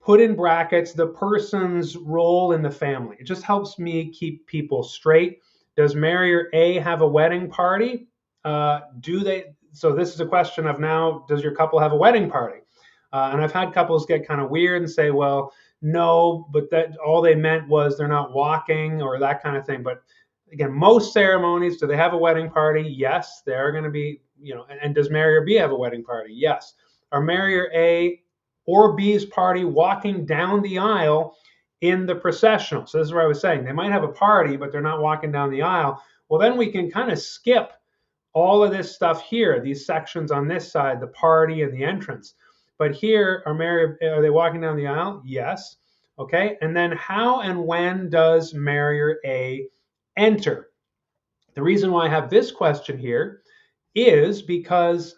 put in brackets the person's role in the family. It just helps me keep people straight. Does Marrier A have a wedding party? So this is a question of now, does your couple have a wedding party? And I've had couples get kind of weird and say, well, no, but that all they meant was they're not walking or that kind of thing. But again, most ceremonies, do they have a wedding party? Yes, they're going to be, and does Marrier B have a wedding party? Yes. Are Marrier A or B's party walking down the aisle in the processional? So this is where I was saying they might have a party, but they're not walking down the aisle. Well, then we can kind of skip all of this stuff here, these sections on this side, the party and the entrance. But here, are they walking down the aisle? Yes. Okay. And then how and when does Marrier A enter? The reason why I have this question here is because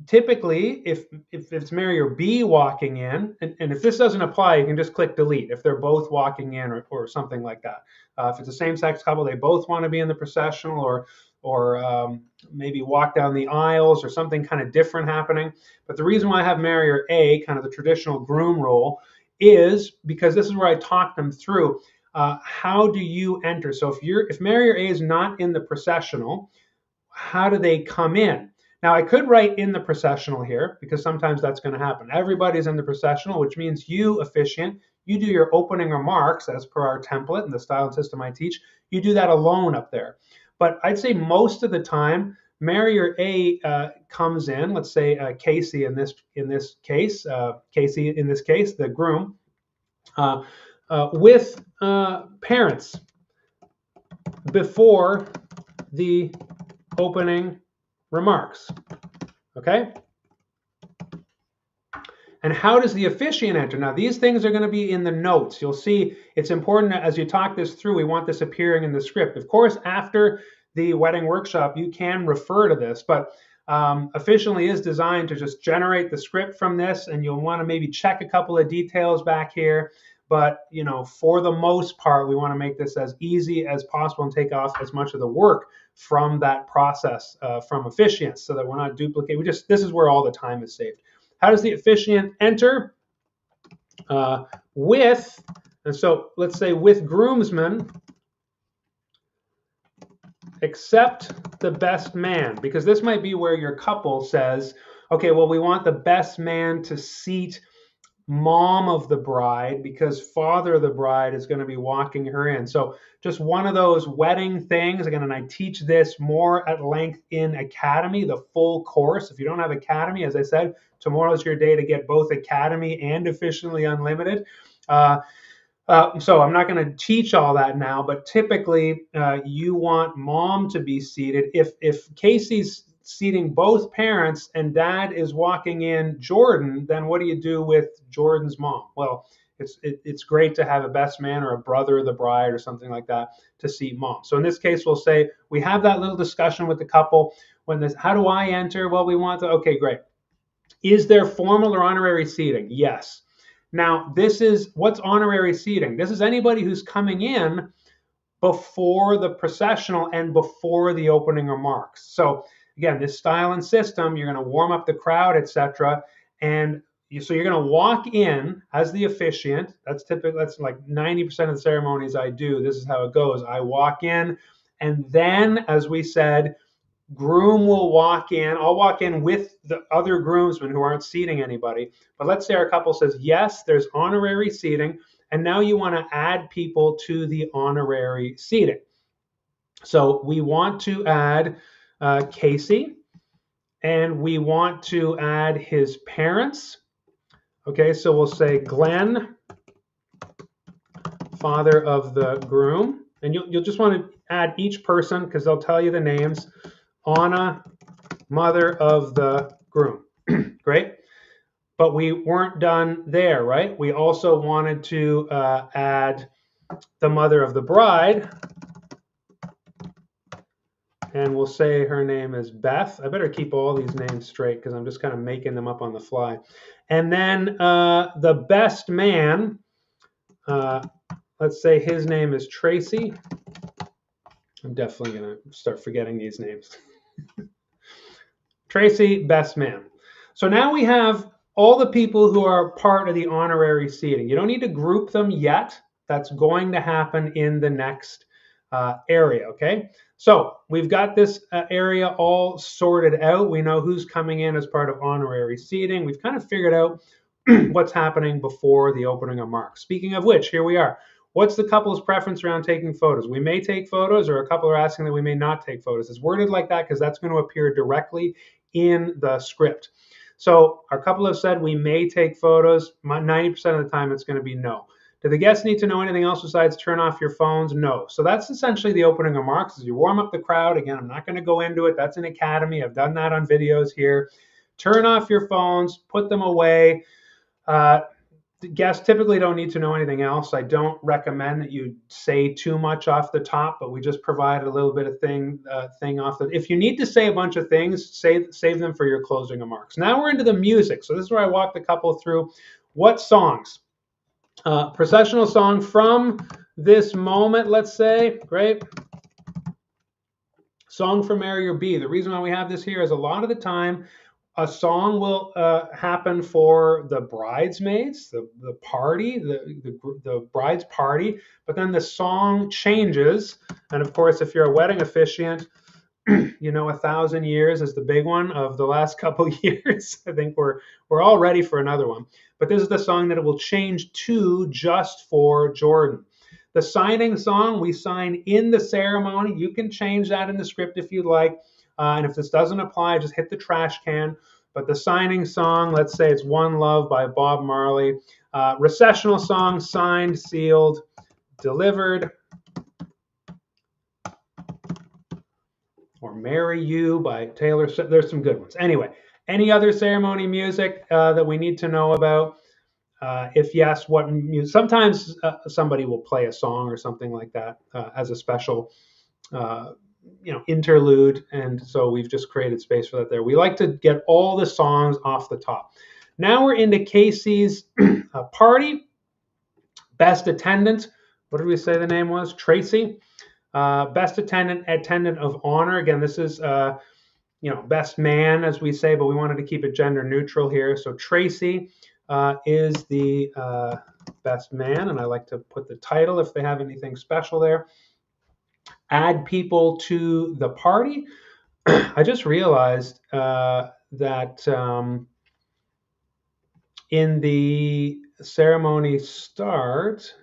typically, if it's Marrier B walking in, and if this doesn't apply, you can just click delete if they're both walking in or something like that. If it's a same-sex couple, they both want to be in the processional or maybe walk down the aisles or something kind of different happening. But the reason why I have Marrier A, kind of the traditional groom role, is because this is where I talk them through how do you enter. So if Marrier A is not in the processional, how do they come in? Now, I could write in the processional here because sometimes that's going to happen. Everybody's in the processional, which means you, officiant, you do your opening remarks as per our template and the style and system I teach. You do that alone up there. But I'd say most of the time, Marrier A comes in. Let's say Casey in this case, the groom, with parents before the opening remarks. Okay? And how does the officiant enter? Now, these things are going to be in the notes. You'll see it's important as you talk this through, we want this appearing in the script. Of course, after the wedding workshop, you can refer to this, but Officiantly is designed to just generate the script from this, and you'll want to maybe check a couple of details back here. But, for the most part, we want to make this as easy as possible and take off as much of the work from that process from officiants so that we're not duplicating. This is where all the time is saved. How does the officiant enter? And so let's say with groomsmen, except the best man, because this might be where your couple says, okay, well, we want the best man to seat mom of the bride because father of the bride is going to be walking her in. So just one of those wedding things. Again, and I teach this more at length in Academy, the full course. If you don't have Academy, as I said, tomorrow's your day to get both Academy and Officiantly Unlimited. So I'm not going to teach all that now, but typically you want mom to be seated. If Casey's seating both parents and dad is walking in Jordan, then what do you do with Jordan's mom? Well, it's great to have a best man or a brother of the bride or something like that to seat mom. So in this case, we'll say we have that little discussion with the couple. How do I enter? Well, we want to, okay, great. Is there formal or honorary seating? Yes. Now, what's honorary seating? This is anybody who's coming in before the processional and before the opening remarks. So again, this style and system, you're going to warm up the crowd, etc. So you're going to walk in as the officiant. That's like 90% of the ceremonies I do. This is how it goes. I walk in, and then, as we said, groom will walk in. I'll walk in with the other groomsmen who aren't seating anybody. But let's say our couple says, yes, there's honorary seating. And now you want to add people to the honorary seating. So we want to add Casey, and we want to add his parents. Okay, so we'll say Glenn, father of the groom. And you'll just want to add each person because they'll tell you the names. Anna, mother of the groom. Great. But we weren't done there, right? We also wanted to add the mother of the bride. And we'll say her name is Beth. I better keep all these names straight because I'm just kind of making them up on the fly. And then the best man, let's say his name is Tracy. I'm definitely going to start forgetting these names. Tracy, best man. So now we have all the people who are part of the honorary seating. You don't need to group them yet. That's going to happen in the next area, okay? So we've got this area all sorted out. We know who's coming in as part of honorary seating. We've kind of figured out what's happening before the opening of marks. Speaking of which, here we are. What's the couple's preference around taking photos? We may take photos, or a couple are asking that we may not take photos. It's worded like that because that's going to appear directly in the script. So our couple have said we may take photos. 90% of the time it's going to be no. Do the guests need to know anything else besides turn off your phones? No. So that's essentially the opening of marks. As you warm up the crowd, again, I'm not going to go into it. That's an academy. I've done that on videos here. Turn off your phones, put them away. Guests typically don't need to know anything else. I don't recommend that you say too much off the top, but we just provide a little bit of thing off the. If you need to say a bunch of things, save them for your closing remarks. Now we're into the music. So this is where I walk the couple through what songs. Processional song from this moment, let's say, great. Song from Mary or B. The reason why we have this here is a lot of the time a song will happen for the bridesmaids, the party, the bride's party, but then the song changes. And of course, if you're a wedding officiant, you know, 1,000 years is the big one of the last couple of years. I think we're all ready for another one. But this is the song that it will change to just for Jordan. The signing song, we sign in the ceremony. You can change that in the script if you'd like. And if this doesn't apply, just hit the trash can. But the signing song, let's say it's One Love by Bob Marley. Recessional song, signed, sealed, delivered. Or Marry You by Taylor Swift. There's some good ones. Anyway, any other ceremony music that we need to know about? If yes, what music? Sometimes somebody will play a song or something like that as a special interlude, and so we've just created space for that there. We like to get all the songs off the top. Now we're into Casey's party. Best attendant. What did we say the name was? Tracy. Best attendant of honor. Again, this is best man, as we say, but we wanted to keep it gender neutral here. So Tracy is the best man, and I like to put the title if they have anything special there. Add people to the party. I just realized that in the ceremony start,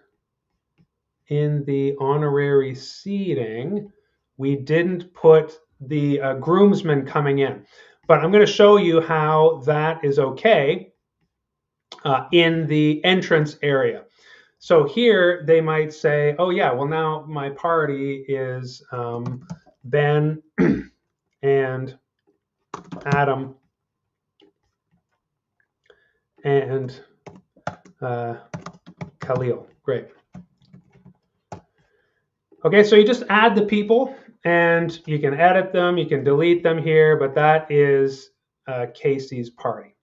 in the honorary seating, we didn't put the groomsmen coming in. But I'm going to show you how that is okay in the entrance area. So here they might say, oh yeah, well now my party is Ben and Adam and Khalil. Great. Okay, so you just add the people and you can edit them, you can delete them here, but that is Casey's party.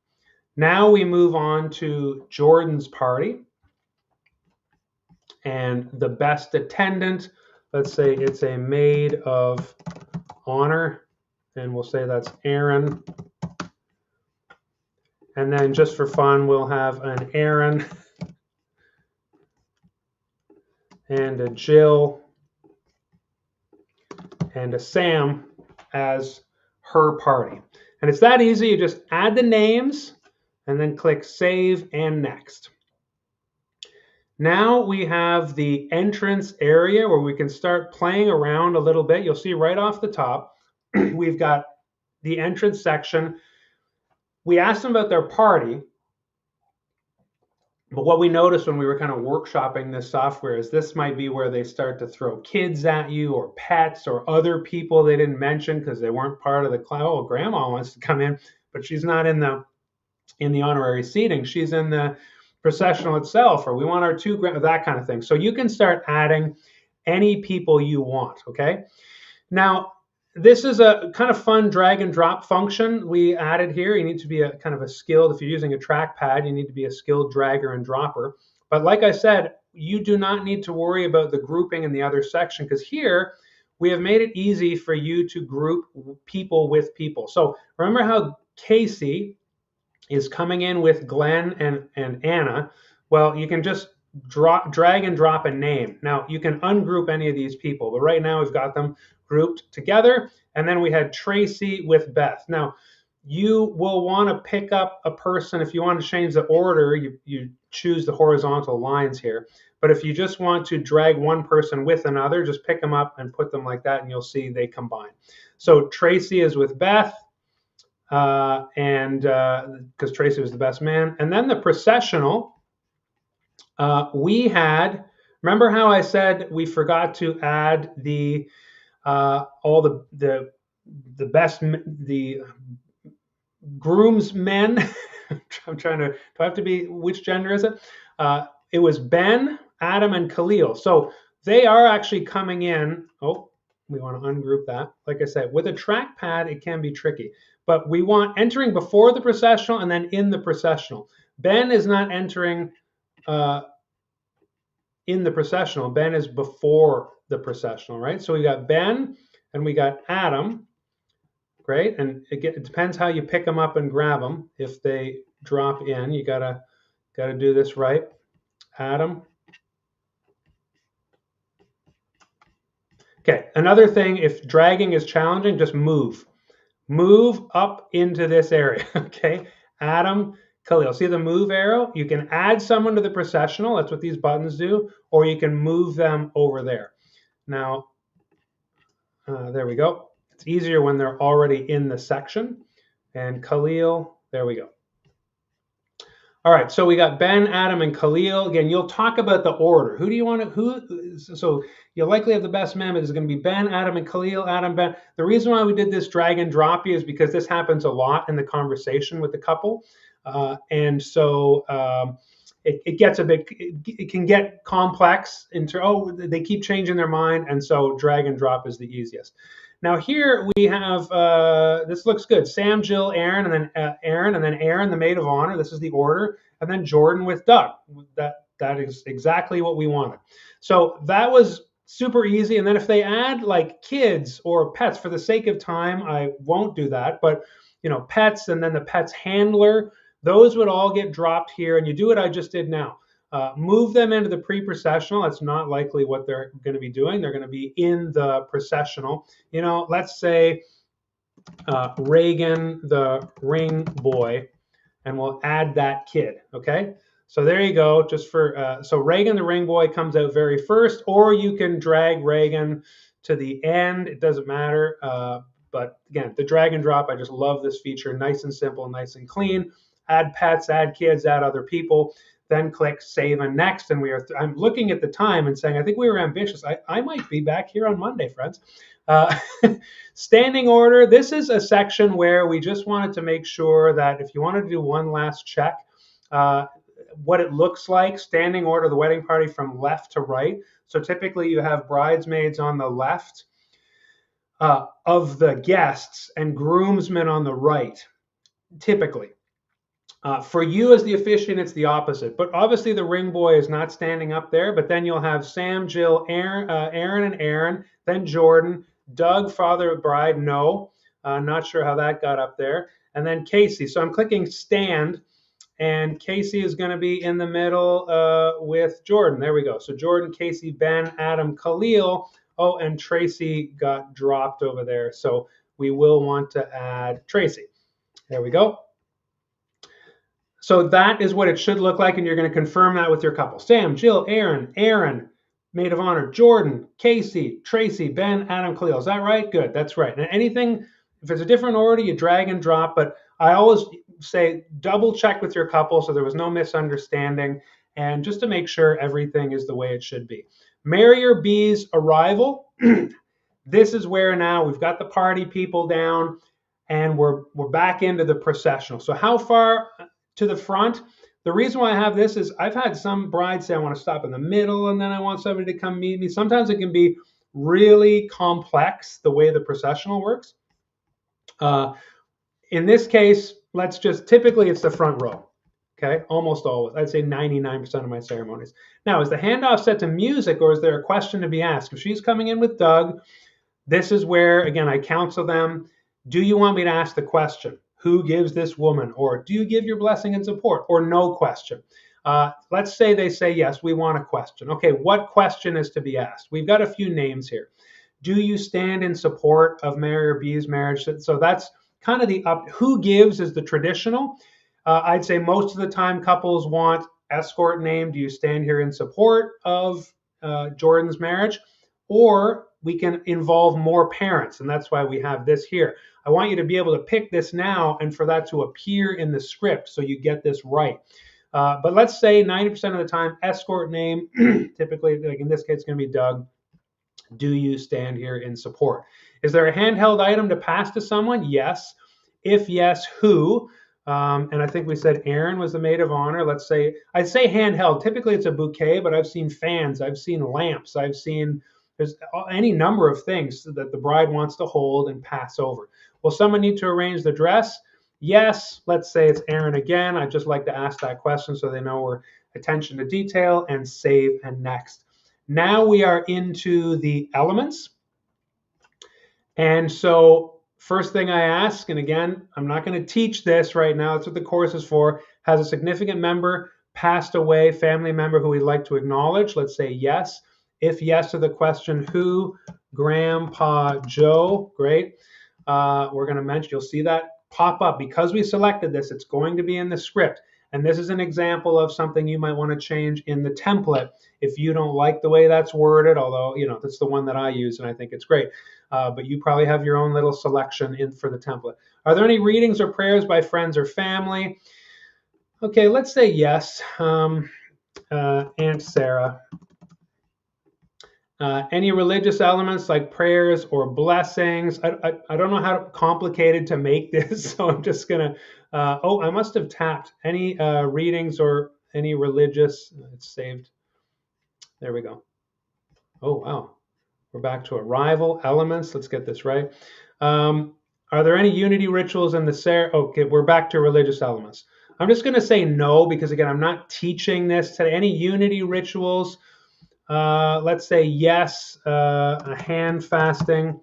Now we move on to Jordan's party. And the best attendant, let's say it's a maid of honor, and we'll say that's Aaron. And then just for fun, we'll have an Aaron and a Jill and a Sam as her party. And it's that easy. You just add the names and then click Save and Next. Now we have the entrance area where we can start playing around a little bit. You'll see right off the top, we've got the entrance section. We asked them about their party, but what we noticed when we were kind of workshopping this software is this might be where they start to throw kids at you or pets or other people they didn't mention because they weren't part of the cloud. Oh, grandma wants to come in. but she's not in the honorary seating. She's in the processional itself, or we want our two, that kind of thing. So you can start adding any people you want, okay? Now, this is a kind of fun drag and drop function we added here. You need to be a kind of a skilled, if you're using a trackpad, you need to be a skilled dragger and dropper. But like I said, you do not need to worry about the grouping in the other section, because here we have made it easy for you to group people with people. So remember how Casey is coming in with Glenn and Anna. Well, you can just drag and drop a name. Now, you can ungroup any of these people, but right now we've got them grouped together. And then we had Tracy with Beth. Now, you will want to pick up a person. If you want to change the order, you choose the horizontal lines here. But if you just want to drag one person with another, just pick them up and put them like that, and you'll see they combine. So Tracy is with Beth, and because Tracy was the best man. And then the processional, we had, remember how I said we forgot to add the all the best, the groomsmen. I'm trying to, do I have to be, which gender is it? It was Ben, Adam, and Khalil. So they are actually coming in. Oh, we want to ungroup that. Like I said, with a trackpad, it can be tricky. But we want entering before the processional and then in the processional. Ben is not entering in the processional. Ben is before the processional, right? So we got Ben and we got Adam. Great. And it depends how you pick them up and grab them. If they drop in, you gotta do this right. Adam. Okay. Another thing, if dragging is challenging, just move up into this area. Okay. Adam, Khalil. See the move arrow? You can add someone to the processional. That's what these buttons do. Or you can move them over there. Now, there we go. It's easier when they're already in the section. And Khalil, there we go. All right, so we got Ben, Adam, and Khalil. Again, you'll talk about the order. Who do you want to, so you'll likely have the best man, but it's going to be Ben, Adam, and Khalil, Adam, Ben. The reason why we did this drag and drop is because this happens a lot in the conversation with the couple. And so it gets a bit, it can get complex into, they keep changing their mind. And so drag and drop is the easiest. Now here we have, this looks good. Sam, Jill, Aaron, and then Aaron, the maid of honor. This is the order. And then Jordan with Doug. That is exactly what we wanted. So that was super easy. And then if they add like kids or pets, for the sake of time, I won't do that. But, pets and then the pet's handler, those would all get dropped here. And you do what I just did now. Move them into the pre-processional. That's not likely what they're going to be doing. They're going to be in the processional. Let's say Reagan, the ring boy, and we'll add that kid. Okay. So there you go. Just for so Reagan, the ring boy, comes out very first, or you can drag Reagan to the end. It doesn't matter. But again, the drag and drop, I just love this feature. Nice and simple, nice and clean. Add pets, add kids, add other people. Then click save and next. And I'm looking at the time and saying, I think we were ambitious. I might be back here on Monday, friends. Standing order. This is a section where we just wanted to make sure that if you wanted to do one last check, what it looks like, standing order, the wedding party from left to right. So typically you have bridesmaids on the left of the guests and groomsmen on the right, typically. For you as the officiant, it's the opposite. But obviously the ring boy is not standing up there. But then you'll have Sam, Jill, Aaron and Aaron, then Jordan, Doug, father of bride, no. Not sure how that got up there. And then Casey. So I'm clicking stand, and Casey is going to be in the middle with Jordan. There we go. So Jordan, Casey, Ben, Adam, Khalil. Oh, and Tracy got dropped over there. So we will want to add Tracy. There we go. So that is what it should look like, and you're going to confirm that with your couple. Sam, Jill, Aaron, maid of honor, Jordan, Casey, Tracy, Ben, Adam, Khalil. Is that right? Good. That's right. And anything, if it's a different order, you drag and drop. But I always say double check with your couple so there was no misunderstanding, and just to make sure everything is the way it should be. Marrier B's arrival. This is where now we've got the party people down. and we're back into the processional. So how far to the front? The reason why I have this is I've had some brides say I want to stop in the middle and then I want somebody to come meet me. Sometimes it can be really complex the way the processional works. In this case, let's just, typically it's the front row. Okay, almost always. I'd say 99% of my ceremonies. Now, is the handoff set to music or is there a question to be asked? If she's coming in with Doug, this is where, again, I counsel them. Do you want me to ask the question? Who gives this woman? Or do you give your blessing and support? Or no question? Let's say they say, yes, we want a question. Okay, what question is to be asked? We've got a few names here. Do you stand in support of Mary or B's marriage? So that's kind of the up. Who gives is the traditional. I'd say most of the time couples want escort name. Do you stand here in support of Jordan's marriage? Or we can involve more parents, and that's why we have this here. I want you to be able to pick this now and for that to appear in the script so you get this right. But let's say 90% of the time, escort name, typically, like in this case, it's going to be Doug. Do you stand here in support? Is there a handheld item to pass to someone? Yes. If yes, who? And I think we said Aaron was the maid of honor. Let's say, I'd say handheld. Typically it's a bouquet, but I've seen fans, I've seen lamps, I've seen, there's any number of things that the bride wants to hold and pass over. Will someone need to arrange the dress? Yes. Let's say it's Aaron again. I'd just like to ask that question so they know we're attention to detail and save and next. Now we are into the elements. And so first thing I ask, and again, I'm not going to teach this right now. That's what the course is for. Has a significant member passed away, family member who we'd like to acknowledge? Let's say yes. If yes to the question, who? Grandpa Joe. Great. We're going to mention, you'll see that pop up. Because we selected this, it's going to be in the script. And this is an example of something you might want to change in the template if you don't like the way that's worded, although, that's the one that I use and I think it's great. But you probably have your own little selection in for the template. Are there any readings or prayers by friends or family? Okay, let's say yes. Aunt Sarah. Any religious elements like prayers or blessings? I don't know how complicated to make this, so I'm just going to, I must have tapped any readings or any religious, it's saved. There we go. Oh, wow. We're back to arrival, elements. Let's get this right. Are there any unity rituals in the Okay, we're back to religious elements. I'm just going to say no because, again, I'm not teaching this today. Any unity rituals? Let's say yes, a hand fasting.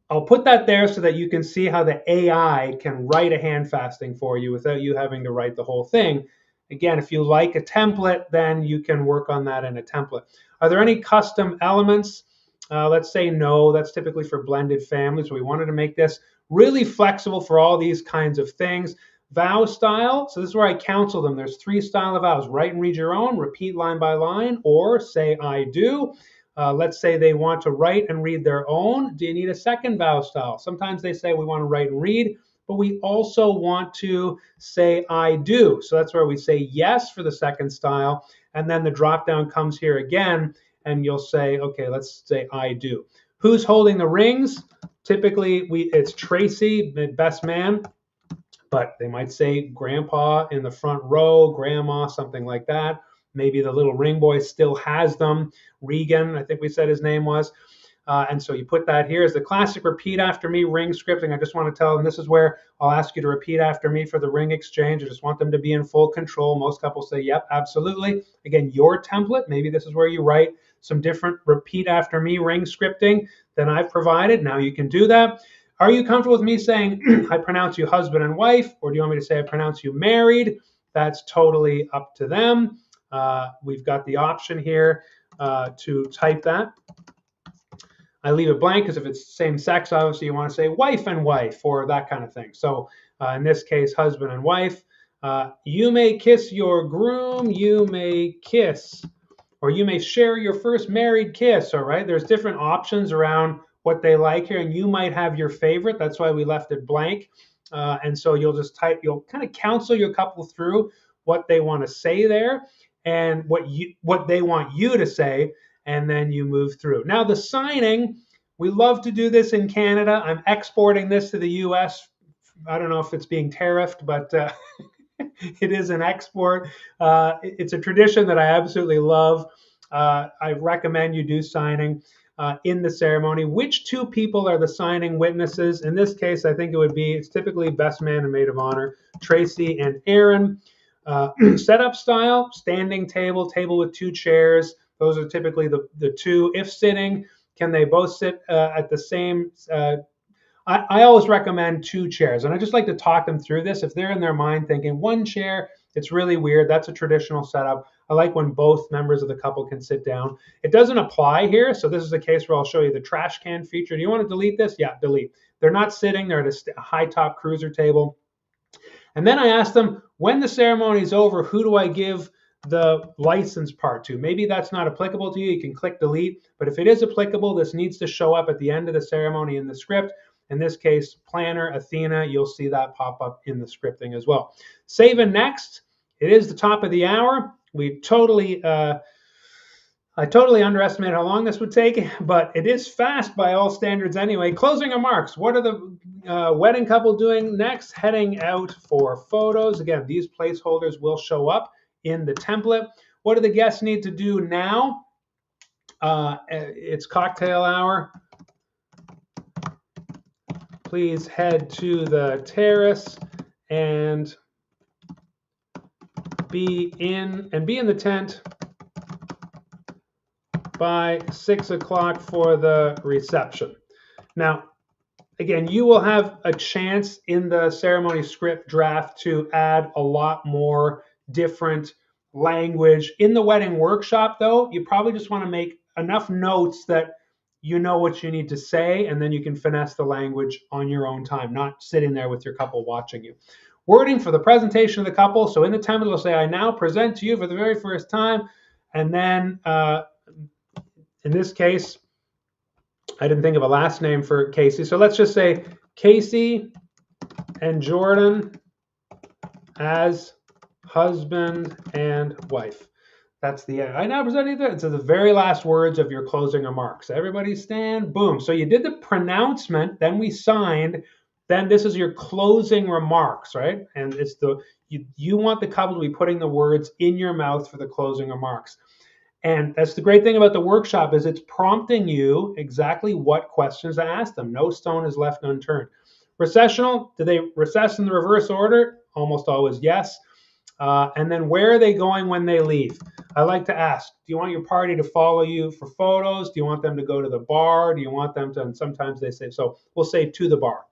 I'll put that there so that you can see how the AI can write a hand fasting for you without you having to write the whole thing. Again, if you like a template, then you can work on that in a template. Are there any custom elements? Let's say no. That's typically for blended families. We wanted to make this really flexible for all these kinds of things. Vow style. So this is where I counsel them. There's 3 styles of vows. Write and read your own, repeat line by line, or say I do. Let's say they want to write and read their own. Do you need a second vow style? Sometimes they say we want to write and read, but we also want to say I do. So that's where we say yes for the second style. And then the drop down comes here again, and you'll say, okay, let's say I do. Who's holding the rings? Typically, it's Tracy, the best man, but they might say grandpa in the front row, grandma, something like that. Maybe the little ring boy still has them. Regan, I think we said his name was. And so you put that here as the classic repeat after me ring scripting. I just want to tell them this is where I'll ask you to repeat after me for the ring exchange. I just want them to be in full control. Most couples say, yep, absolutely. Again, your template, maybe this is where you write some different repeat after me ring scripting than I've provided. Now you can do that. Are you comfortable with me saying I pronounce you husband and wife, or do you want me to say I pronounce you married? That's totally up to them. We've got the option here to type that. I leave it blank because if it's same sex, obviously you want to say wife and wife or that kind of thing. So in this case, husband and wife. You may kiss your groom, you may kiss, or you may share your first married kiss, all right? There's different options around what they like here, and you might have your favorite. That's why we left it blank. And so you'll just type, you'll kind of counsel your couple through what they want to say there and what they want you to say, and then you move through. Now the signing, We love to do this in Canada. I'm exporting this to the US. I don't know if it's being tariffed, but it is an export. It's a tradition that I absolutely love. I recommend you do signing in the ceremony. Which two people are the signing witnesses? In this case, I think it's typically best man and maid of honor, Tracy and Aaron. Setup style, standing table, table with two chairs. Those are typically the two. If sitting, can they both sit at the same I always recommend two chairs, and I just like to talk them through this. If they're in their mind thinking one chair, it's really weird. That's a traditional setup. I like when both members of the couple can sit down. It doesn't apply here, so this is a case where I'll show you the trash can feature. Do you want to delete this? Yeah, delete. They're not sitting. They're at a high top cruiser table. And then I asked them, when the ceremony is over, who do I give the license part to? Maybe that's not applicable to you. You can click delete. But if it is applicable, this needs to show up at the end of the ceremony in the script. In this case, planner, Athena, you'll see that pop up in the scripting as well. Save and next. It is the top of the hour. I totally underestimated how long this would take, but it is fast by all standards anyway. Closing remarks. What are the wedding couple doing next? Heading out for photos. Again, these placeholders will show up in the template. What do the guests need to do now? It's cocktail hour. Please head to the terrace and be in the tent by 6 o'clock for the reception. Now, again, you will have a chance in the ceremony script draft to add a lot more different language. In the wedding workshop, though, you probably just want to make enough notes that you know what you need to say, and then you can finesse the language on your own time, not sitting there with your couple watching you. Wording for the presentation of the couple. So in the template, it'll say, I now present to you for the very first time. And then in this case, I didn't think of a last name for Casey. So let's just say Casey and Jordan as husband and wife. That's the I now present you. It's the very last words of your closing remarks. Everybody stand. Boom. So you did the pronouncement, then we signed. Then this is your closing remarks, right? And it's you want the couple to be putting the words in your mouth for the closing remarks. And that's the great thing about the workshop is it's prompting you exactly what questions to ask them. No stone is left unturned. Processional, do they recess in the reverse order? Almost always yes. And then where are they going when they leave? I like to ask, do you want your party to follow you for photos? Do you want them to go to the bar? Do you want them to, and sometimes they say, so we'll say to the bar.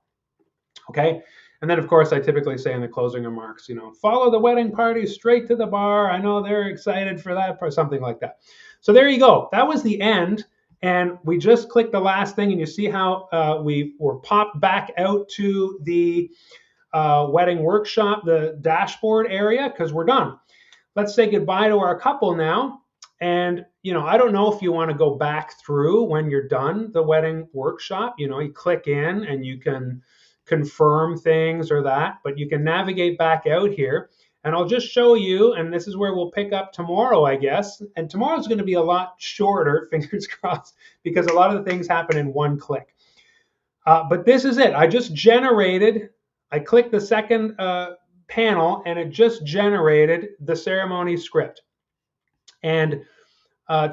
Okay. And then, of course, I typically say in the closing remarks, follow the wedding party straight to the bar. I know they're excited for that, or something like that. So there you go. That was the end. And we just clicked the last thing, and you see how we were popped back out to the wedding workshop, the dashboard area, because we're done. Let's say goodbye to our couple now. And, I don't know if you want to go back through when you're done the wedding workshop. You click in and you can confirm things or that, but you can navigate back out here. And I'll just show you, and this is where we'll pick up tomorrow, I guess. And tomorrow's going to be a lot shorter, fingers crossed, because a lot of the things happen in one click. But this is it. I clicked the second panel, and it just generated the ceremony script. And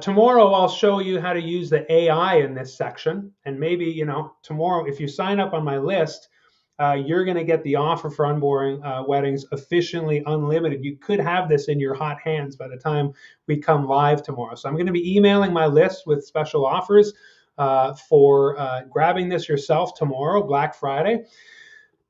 tomorrow I'll show you how to use the AI in this section. And maybe, tomorrow, if you sign up on my list, you're going to get the offer for Unboring Weddings Officiantly Unlimited. You could have this in your hot hands by the time we come live tomorrow. So I'm going to be emailing my list with special offers for grabbing this yourself tomorrow, Black Friday.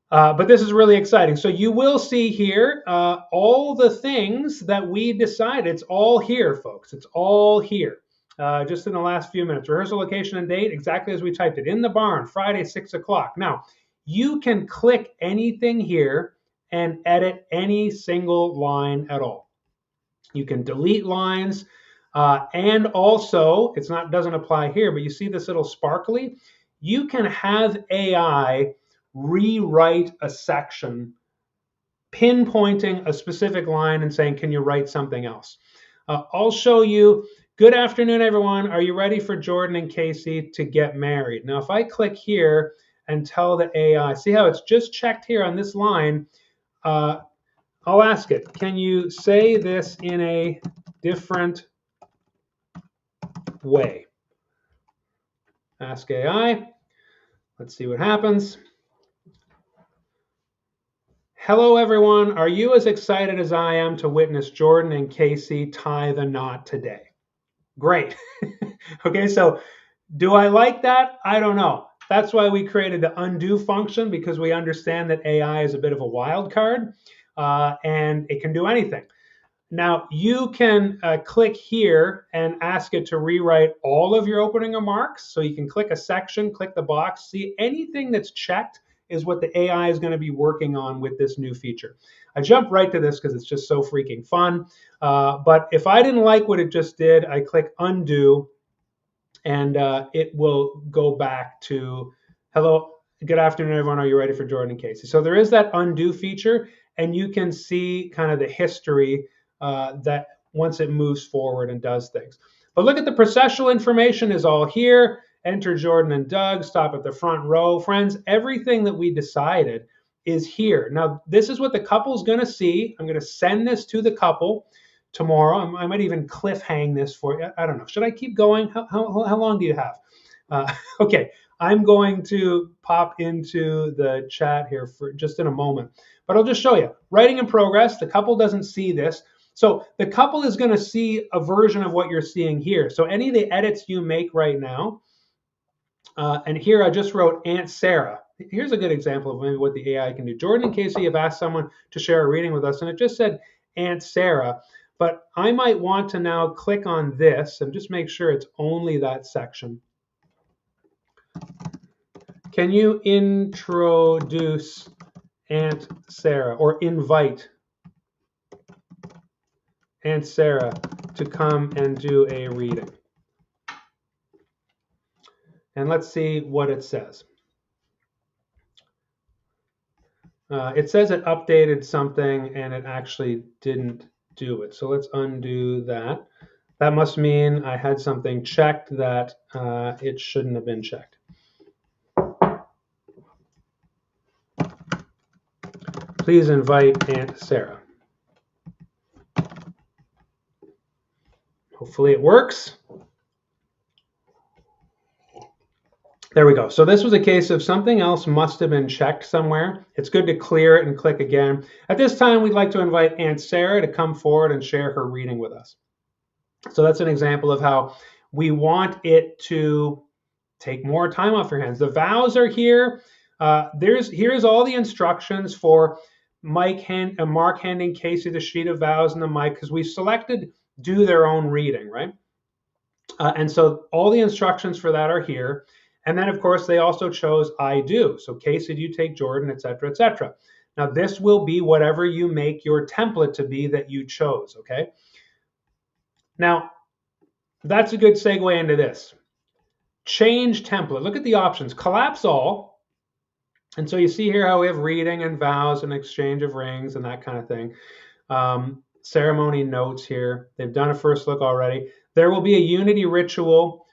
But this is really exciting. So you will see here all the things that we decided. It's all here, folks. It's all here. Just in the last few minutes. Rehearsal location and date, exactly as we typed it. In the barn, Friday, 6 o'clock. Now, you can click anything here and edit any single line at all. You can delete lines. And also, doesn't apply here, but you see this little sparkly? You can have AI rewrite a section, pinpointing a specific line and saying, can you write something else? I'll show you Good afternoon, everyone. Are you ready for Jordan and Casey to get married? Now, if I click here and tell the AI, see how it's just checked here on this line, I'll ask it, can you say this in a different way? Ask AI. Let's see what happens. Hello, everyone. Are you as excited as I am to witness Jordan and Casey tie the knot today? Great. Okay, so do I like that? I don't know. That's why we created the undo function, because we understand that AI is a bit of a wild card and it can do anything. Now, you can click here and ask it to rewrite all of your opening remarks. So you can click a section, click the box, see anything that's checked is what the AI is going to be working on with this new feature. I jumped right to this because it's just so freaking fun. But if I didn't like what it just did, I click undo and it will go back to, hello, good afternoon, everyone. Are you ready for Jordan and Casey? So there is that undo feature, and you can see kind of the history that once it moves forward and does things. But look at the processional information is all here. Enter Jordan and Doug, stop at the front row. Friends, everything that we decided is here. Now, this is what the couple's going to see. I'm going to send this to the couple tomorrow. I might even cliffhang this for you. I don't know. Should I keep going? How long do you have? Okay, I'm going to pop into the chat here for just in a moment, but I'll just show you. Writing in progress. The couple doesn't see this. So the couple is going to see a version of what you're seeing here. So any of the edits you make right now, and here I just wrote Aunt Sarah. Here's a good example of maybe what the AI can do. Jordan and Casey have asked someone to share a reading with us, and it just said Aunt Sarah. But I might want to now click on this and just make sure it's only that section. Can you introduce Aunt Sarah, or invite Aunt Sarah to come and do a reading? And let's see what it says. It says it updated something and it actually didn't do it. So let's undo that. That must mean I had something checked that it shouldn't have been checked. Please invite Aunt Sarah. Hopefully it works. There we go. So this was a case of something else must have been checked somewhere. It's good to clear it and click again. At this time, we'd like to invite Aunt Sarah to come forward and share her reading with us. So that's an example of how we want it to take more time off your hands. The vows are here. Here's all the instructions for Mark handing Casey the sheet of vows and the mic, because we selected do their own reading, right? And so all the instructions for that are here. And then, of course, they also chose I do. So Casey, do you take Jordan, et cetera, et cetera. Now, this will be whatever you make your template to be that you chose, okay? Now, that's a good segue into this. Change template. Look at the options. Collapse all. And so you see here how we have reading and vows and exchange of rings and that kind of thing. Ceremony notes here. They've done a first look already. There will be a unity ritual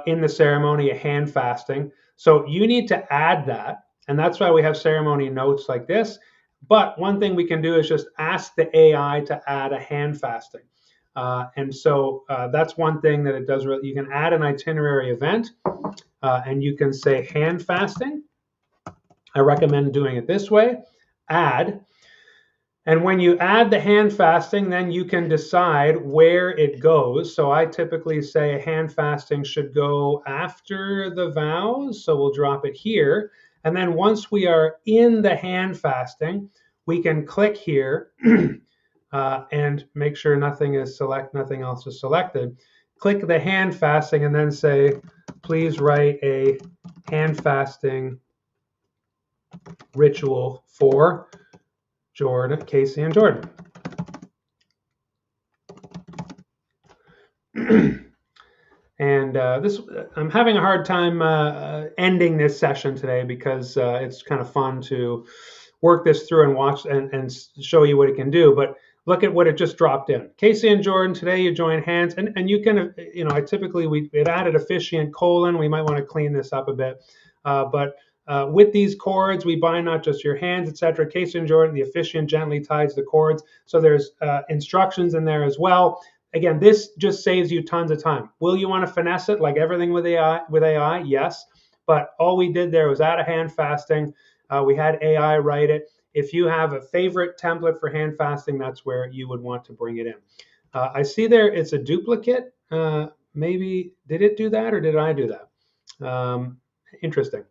in the ceremony, a hand fasting. So you need to add that. And that's why we have ceremony notes like this. But one thing we can do is just ask the AI to add a hand fasting. And so that's one thing that it does. You can add an itinerary event and you can say hand fasting. I recommend doing it this way, add. And when you add the hand fasting, then you can decide where it goes. So I typically say hand fasting should go after the vows. So we'll drop it here. And then once we are in the hand fasting, we can click here and make sure nothing else is selected. Click the hand fasting and then say, please write a hand fasting ritual for Jordan, Casey, and Jordan. And I'm having a hard time ending this session today because it's kind of fun to work this through and watch and show you what it can do. But look at what it just dropped in. Casey and Jordan, today you join hands, and you can, I typically, it added officiant : we might want to clean this up a bit, but with these cords, we bind not just your hands, etc. Casey and Jordan, the officiant gently ties the cords. So there's instructions in there as well. Again, this just saves you tons of time. Will you want to finesse it like everything with AI? Yes, but all we did there was add a hand fasting. We had AI write it. If you have a favorite template for hand fasting, that's where you would want to bring it in. I see there it's a duplicate. Maybe did it do that or did I do that? Interesting.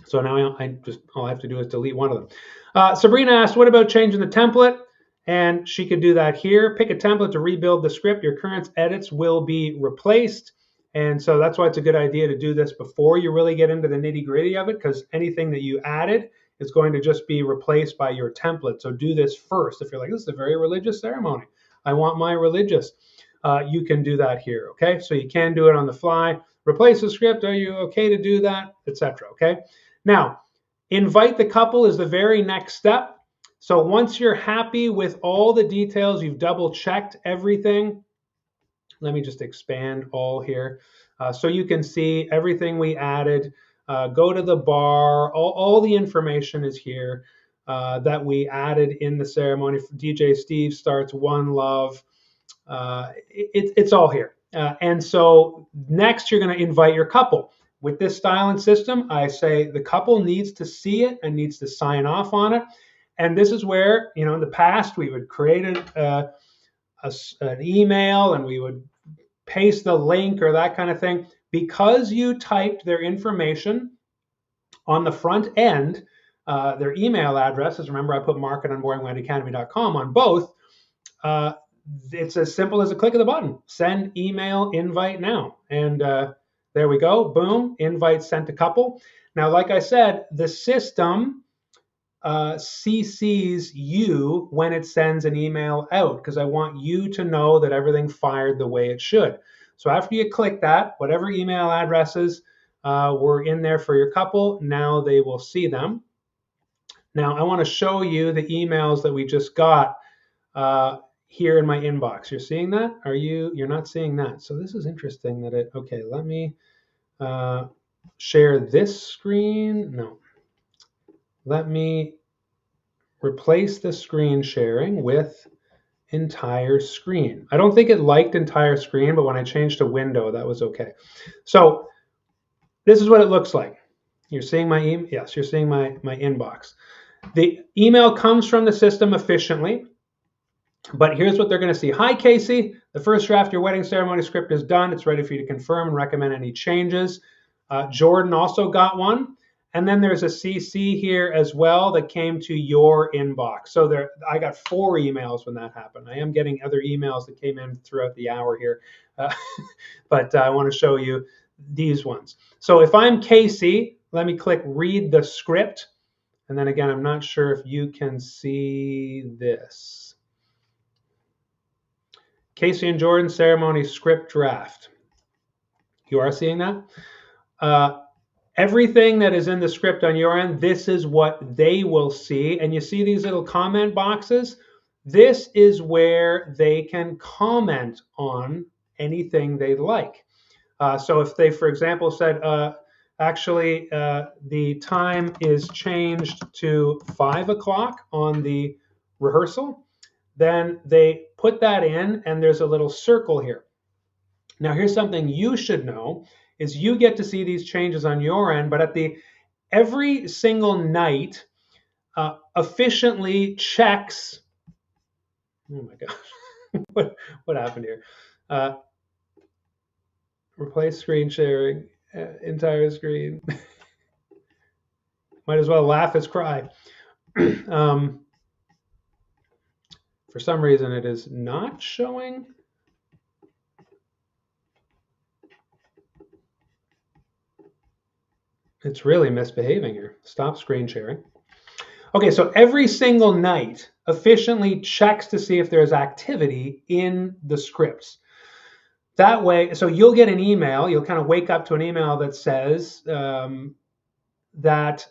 So now all I have to do is delete one of them. Sabrina asked, what about changing the template? And she could do that here. Pick a template to rebuild the script. Your current edits will be replaced. And so that's why it's a good idea to do this before you really get into the nitty gritty of it, because anything that you added is going to just be replaced by your template. So do this first. If you're like, this is a very religious ceremony, I want my religious, you can do that here, okay? So you can do it on the fly. Replace the script. Are you okay to do that, etc.? Okay. Now, invite the couple is the very next step. So once you're happy with all the details, you've double checked everything. Let me just expand all here. So you can see everything we added. Go to the bar. All the information is here that we added in the ceremony. DJ Steve starts One Love. It's all here. And so next you're going to invite your couple. With this styling system, I say the couple needs to see it and needs to sign off on it. And this is where, in the past, we would create an email and we would paste the link or that kind of thing. Because you typed their information on the front end, their email addresses, remember I put mark at unboringacademy.com on both, it's as simple as a click of the button. Send email invite now. And there we go. Boom. Invite sent to couple. Now, like I said, the system CCs you when it sends an email out, because I want you to know that everything fired the way it should. So after you click that, whatever email addresses were in there for your couple, now they will see them. Now, I want to show you the emails that we just got here in my inbox. You're seeing that? You're not seeing that. So this is interesting that okay, let me share this screen. No. Let me replace the screen sharing with entire screen. I don't think it liked entire screen, but when I changed to window, that was okay. So this is what it looks like. You're seeing my email? Yes, you're seeing my inbox. The email comes from the system Officiantly. But here's what they're going to see. Hi, Casey. The first draft of your wedding ceremony script is done. It's ready for you to confirm and recommend any changes. Jordan also got one. And then there's a CC here as well that came to your inbox. So I got 4 emails when that happened. I am getting other emails that came in throughout the hour here. But I want to show you these ones. So if I'm Casey, let me click read the script. And then again, I'm not sure if you can see this. Casey and Jordan ceremony script draft. You are seeing that? Everything that is in the script on your end, this is what they will see. And you see these little comment boxes? This is where they can comment on anything they like. So if they, for example, said, actually, the time is changed to 5 o'clock on the rehearsal, then they put that in and there's a little circle here. Now here's something you should know is you get to see these changes on your end, but every single night, Officiantly checks, oh my gosh, what happened here? Replace screen sharing, entire screen. Might as well laugh as cry. For some reason, it is not showing. It's really misbehaving here. Stop screen sharing. Okay, so every single night, Officiantly checks to see if there's activity in the scripts. That way, so you'll get an email, you'll kind of wake up to an email that says that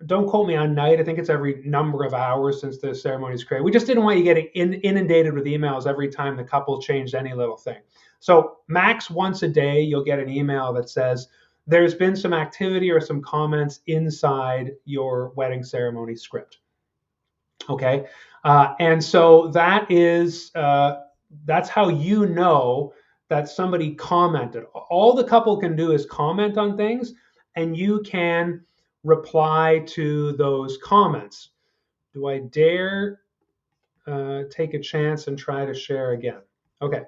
don't quote me on night. I think it's every number of hours since the ceremony is created. We just didn't want you getting inundated with emails every time the couple changed any little thing. So max once a day, you'll get an email that says there's been some activity or some comments inside your wedding ceremony script. Okay, and so that's how you know that somebody commented. All the couple can do is comment on things, and you can reply to those comments. Do I dare take a chance and try to share again? Okay,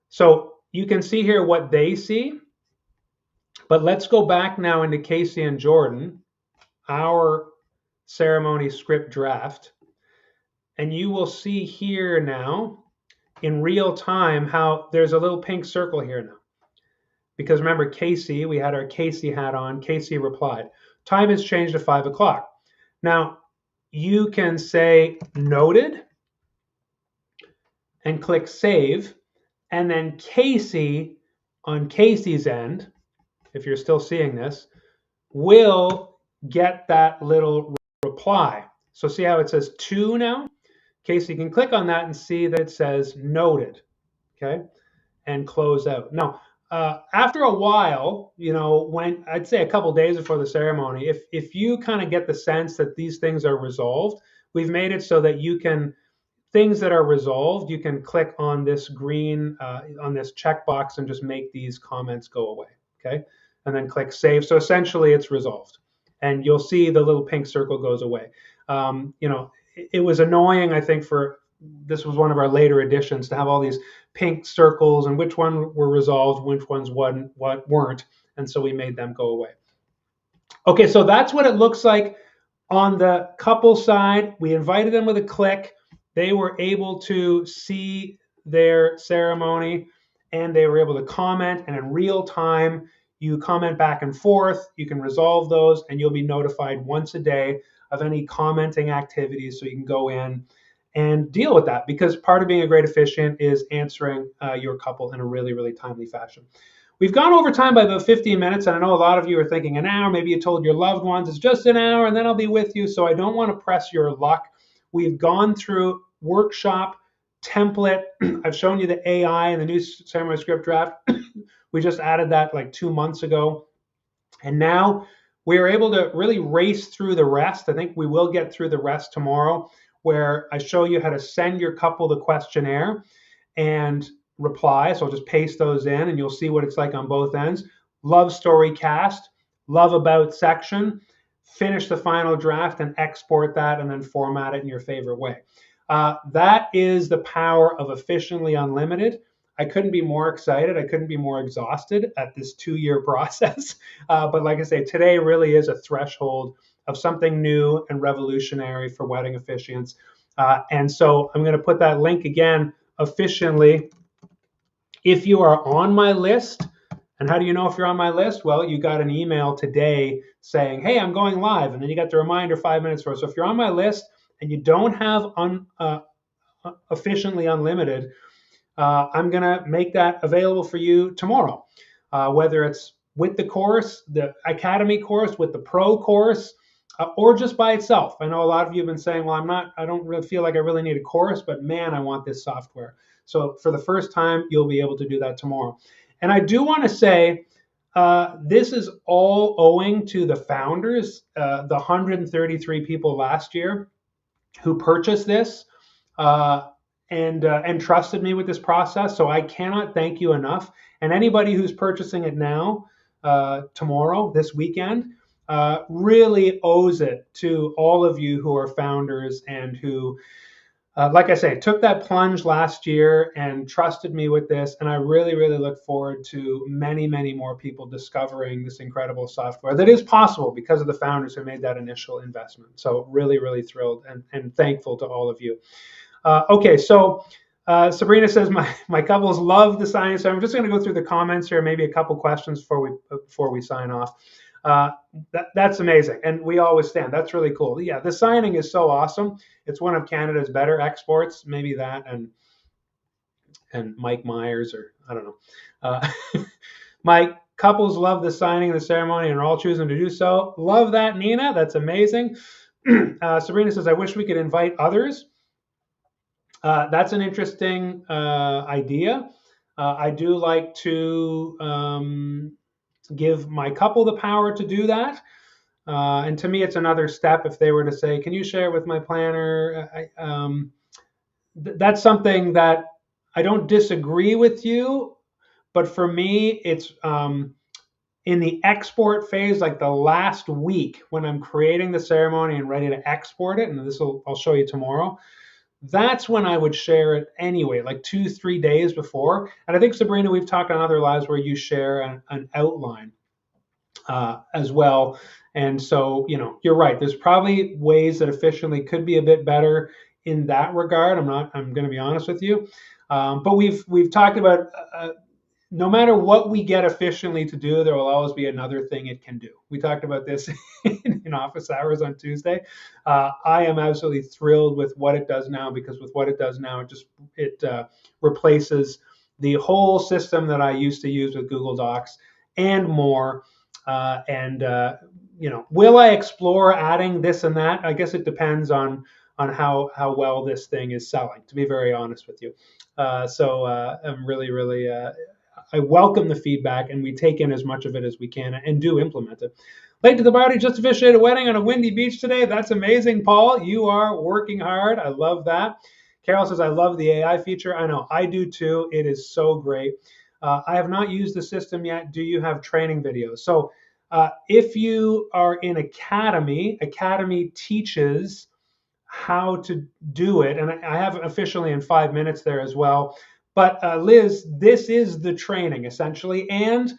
so you can see here what they see, but let's go back now into Casey and Jordan, our ceremony script draft, and you will see here now in real time how there's a little pink circle here now. Because remember, Casey, we had our Casey hat on. Casey replied. Time has changed to 5 o'clock. Now, you can say noted and click save. And then Casey, on Casey's end, if you're still seeing this, will get that little reply. So see how it says 2 now? Casey can click on that and see that it says noted, okay, and close out. Now, after a while, when I'd say a couple days before the ceremony, if you kind of get the sense that these things are resolved, we've made it so that you can, things that are resolved, you can click on this green, on this checkbox and just make these comments go away, okay? And then click save. So essentially it's resolved. And you'll see the little pink circle goes away. It was annoying, I think, this was one of our later editions, to have all these pink circles and which one were resolved, which ones weren't. And so we made them go away. Okay, so that's what it looks like on the couple side. We invited them with a click. They were able to see their ceremony and they were able to comment. And in real time, you comment back and forth. You can resolve those and you'll be notified once a day of any commenting activities, so you can go in and deal with that, because part of being a great officiant is answering your couple in a really, really timely fashion. We've gone over time by about 15 minutes, and I know a lot of you are thinking an hour. Maybe you told your loved ones it's just an hour and then I'll be with you, so I don't want to press your luck. We've gone through workshop, template. I've shown you the AI and the new ceremony script draft. We just added that like 2 months ago. And now we are able to really race through the rest. I think we will get through the rest tomorrow, where I show you how to send your couple the questionnaire and reply. So I'll just paste those in and you'll see what it's like on both ends. Love story cast, love about section, finish the final draft and export that and then format it in your favorite way. That is the power of Officiantly Unlimited. I couldn't be more excited. I couldn't be more exhausted at this 2-year process. But like I say, today really is a threshold of something new and revolutionary for wedding officiants. And so I'm going to put that link again, Officiantly. If you are on my list, and how do you know if you're on my list? Well, you got an email today saying, hey, I'm going live. And then you got the reminder 5 minutes for it. So if you're on my list and you don't have Officiantly Unlimited, I'm going to make that available for you tomorrow, whether it's with the course, the Academy course, with the Pro course, or just by itself. I know a lot of you have been saying, well, I don't really feel like I really need a course, but man, I want this software. So for the first time, you'll be able to do that tomorrow. And I do want to say, this is all owing to the founders, the 133 people last year who purchased this. And trusted me with this process. So I cannot thank you enough. And anybody who's purchasing it now, tomorrow, this weekend, really owes it to all of you who are founders and who, like I say, took that plunge last year and trusted me with this. And I really, really look forward to many, many more people discovering this incredible software that is possible because of the founders who made that initial investment. So really, really thrilled and thankful to all of you. Okay, so Sabrina says my couples love the signing. So I'm just going to go through the comments here, maybe a couple questions before we sign off. That's amazing, and we always stand. That's really cool. Yeah, the signing is so awesome. It's one of Canada's better exports. Maybe that and Mike Myers, or I don't know. Couples love the signing of the ceremony and are all choosing to do so. Love that, Nina. That's amazing. Sabrina says, I wish we could invite others. That's an interesting idea. I do like to give my couple the power to do that. And to me, it's another step if they were to say, can you share with my planner? That's something that I don't disagree with you, but for me, it's in the export phase, like the last week when I'm creating the ceremony and ready to export it, and I'll show you tomorrow. That's when I would share it anyway, like 2-3 days before. And I think, Sabrina, we've talked on other lives where you share an outline as well. And so, you're right. There's probably ways that Officiantly could be a bit better in that regard. I'm going to be honest with you. But we've talked about no matter what we get Officiantly to do, there will always be another thing it can do. We talked about this in office hours on Tuesday. I am absolutely thrilled with what it does now, because with what it does now, it replaces the whole system that I used to use with Google Docs and more. Will I explore adding this and that? I guess it depends on how well this thing is selling, to be very honest with you. I'm really I welcome the feedback, and we take in as much of it as we can and do implement it. Late to the party, just officiated a wedding on a windy beach today. That's amazing, Paul. You are working hard. I love that. Carol says, I love the AI feature. I know, I do too. It is so great. I have not used the system yet. Do you have training videos? So if you are in Academy teaches how to do it. And I have Officiantly in 5 minutes there as well. But Liz, this is the training essentially, and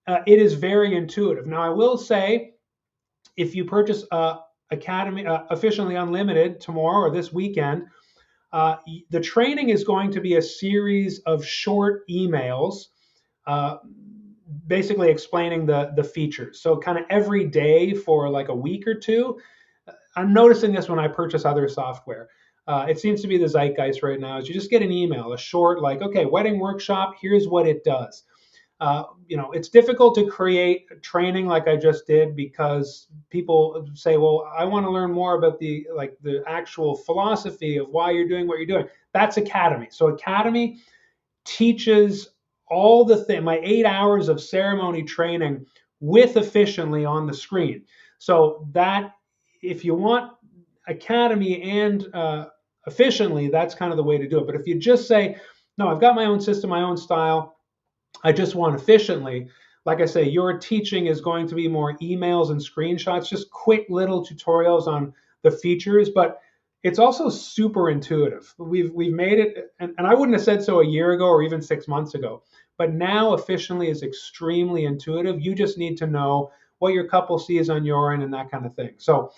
it is very intuitive. Now, I will say, if you purchase Academy Officiantly Unlimited tomorrow or this weekend, the training is going to be a series of short emails, basically explaining the features. So kind of every day for like a week or two. I'm noticing this when I purchase other software. It seems to be the zeitgeist right now is you just get an email, a short like, okay, wedding workshop, here's what it does. It's difficult to create training like I just did, because people say, well, I want to learn more about the actual philosophy of why you're doing what you're doing. That's Academy. So Academy teaches all the thing, my 8 hours of ceremony training with Officiantly on the screen. So that if you want Academy and Officiantly, that's kind of the way to do it. But if you just say, no, I've got my own system, my own style, I just want Officiantly, like I say, your teaching is going to be more emails and screenshots, just quick little tutorials on the features, but it's also super intuitive. We've made it, and I wouldn't have said so a year ago or even 6 months ago, but now Officiantly is extremely intuitive. You just need to know what your couple sees on your end and that kind of thing. So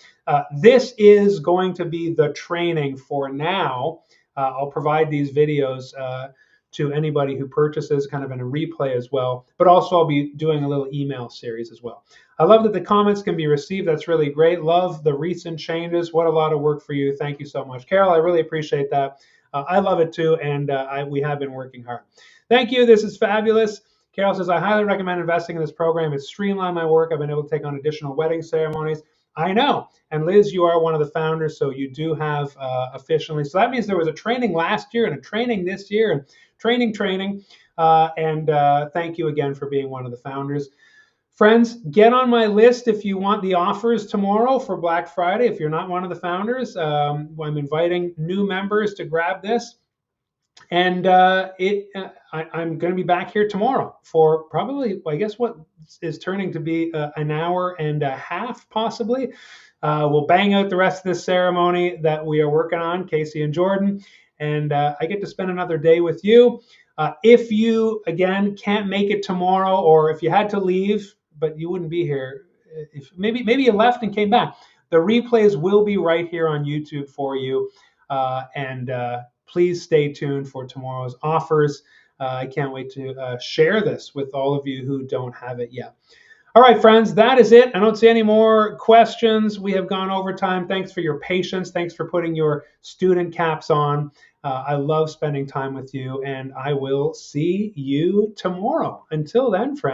this is going to be the training for now. I'll provide these videos to anybody who purchases, kind of in a replay as well. But also I'll be doing a little email series as well. I love that the comments can be received. That's really great. Love the recent changes. What a lot of work for you. Thank you so much. Carol, I really appreciate that. I love it too, and we have been working hard. Thank you. This is fabulous. Carol says, I highly recommend investing in this program. It's streamlined my work. I've been able to take on additional wedding ceremonies. I know. And Liz, you are one of the founders, so you do have Officiantly. So that means there was a training last year and a training this year and training. Thank you again for being one of the founders. Friends, get on my list if you want the offers tomorrow for Black Friday. If you're not one of the founders, I'm inviting new members to grab this. And I'm going to be back here tomorrow for probably, I guess, what is turning to be an hour and a half, possibly. We'll bang out the rest of this ceremony that we are working on, Casey and Jordan. And I get to spend another day with you. If you, again, can't make it tomorrow, or if you had to leave, but you wouldn't be here, if maybe you left and came back, the replays will be right here on YouTube for you. Please stay tuned for tomorrow's offers. I can't wait to share this with all of you who don't have it yet. All right, friends, that is it. I don't see any more questions. We have gone over time. Thanks for your patience. Thanks for putting your student caps on. I love spending time with you, and I will see you tomorrow. Until then, friends.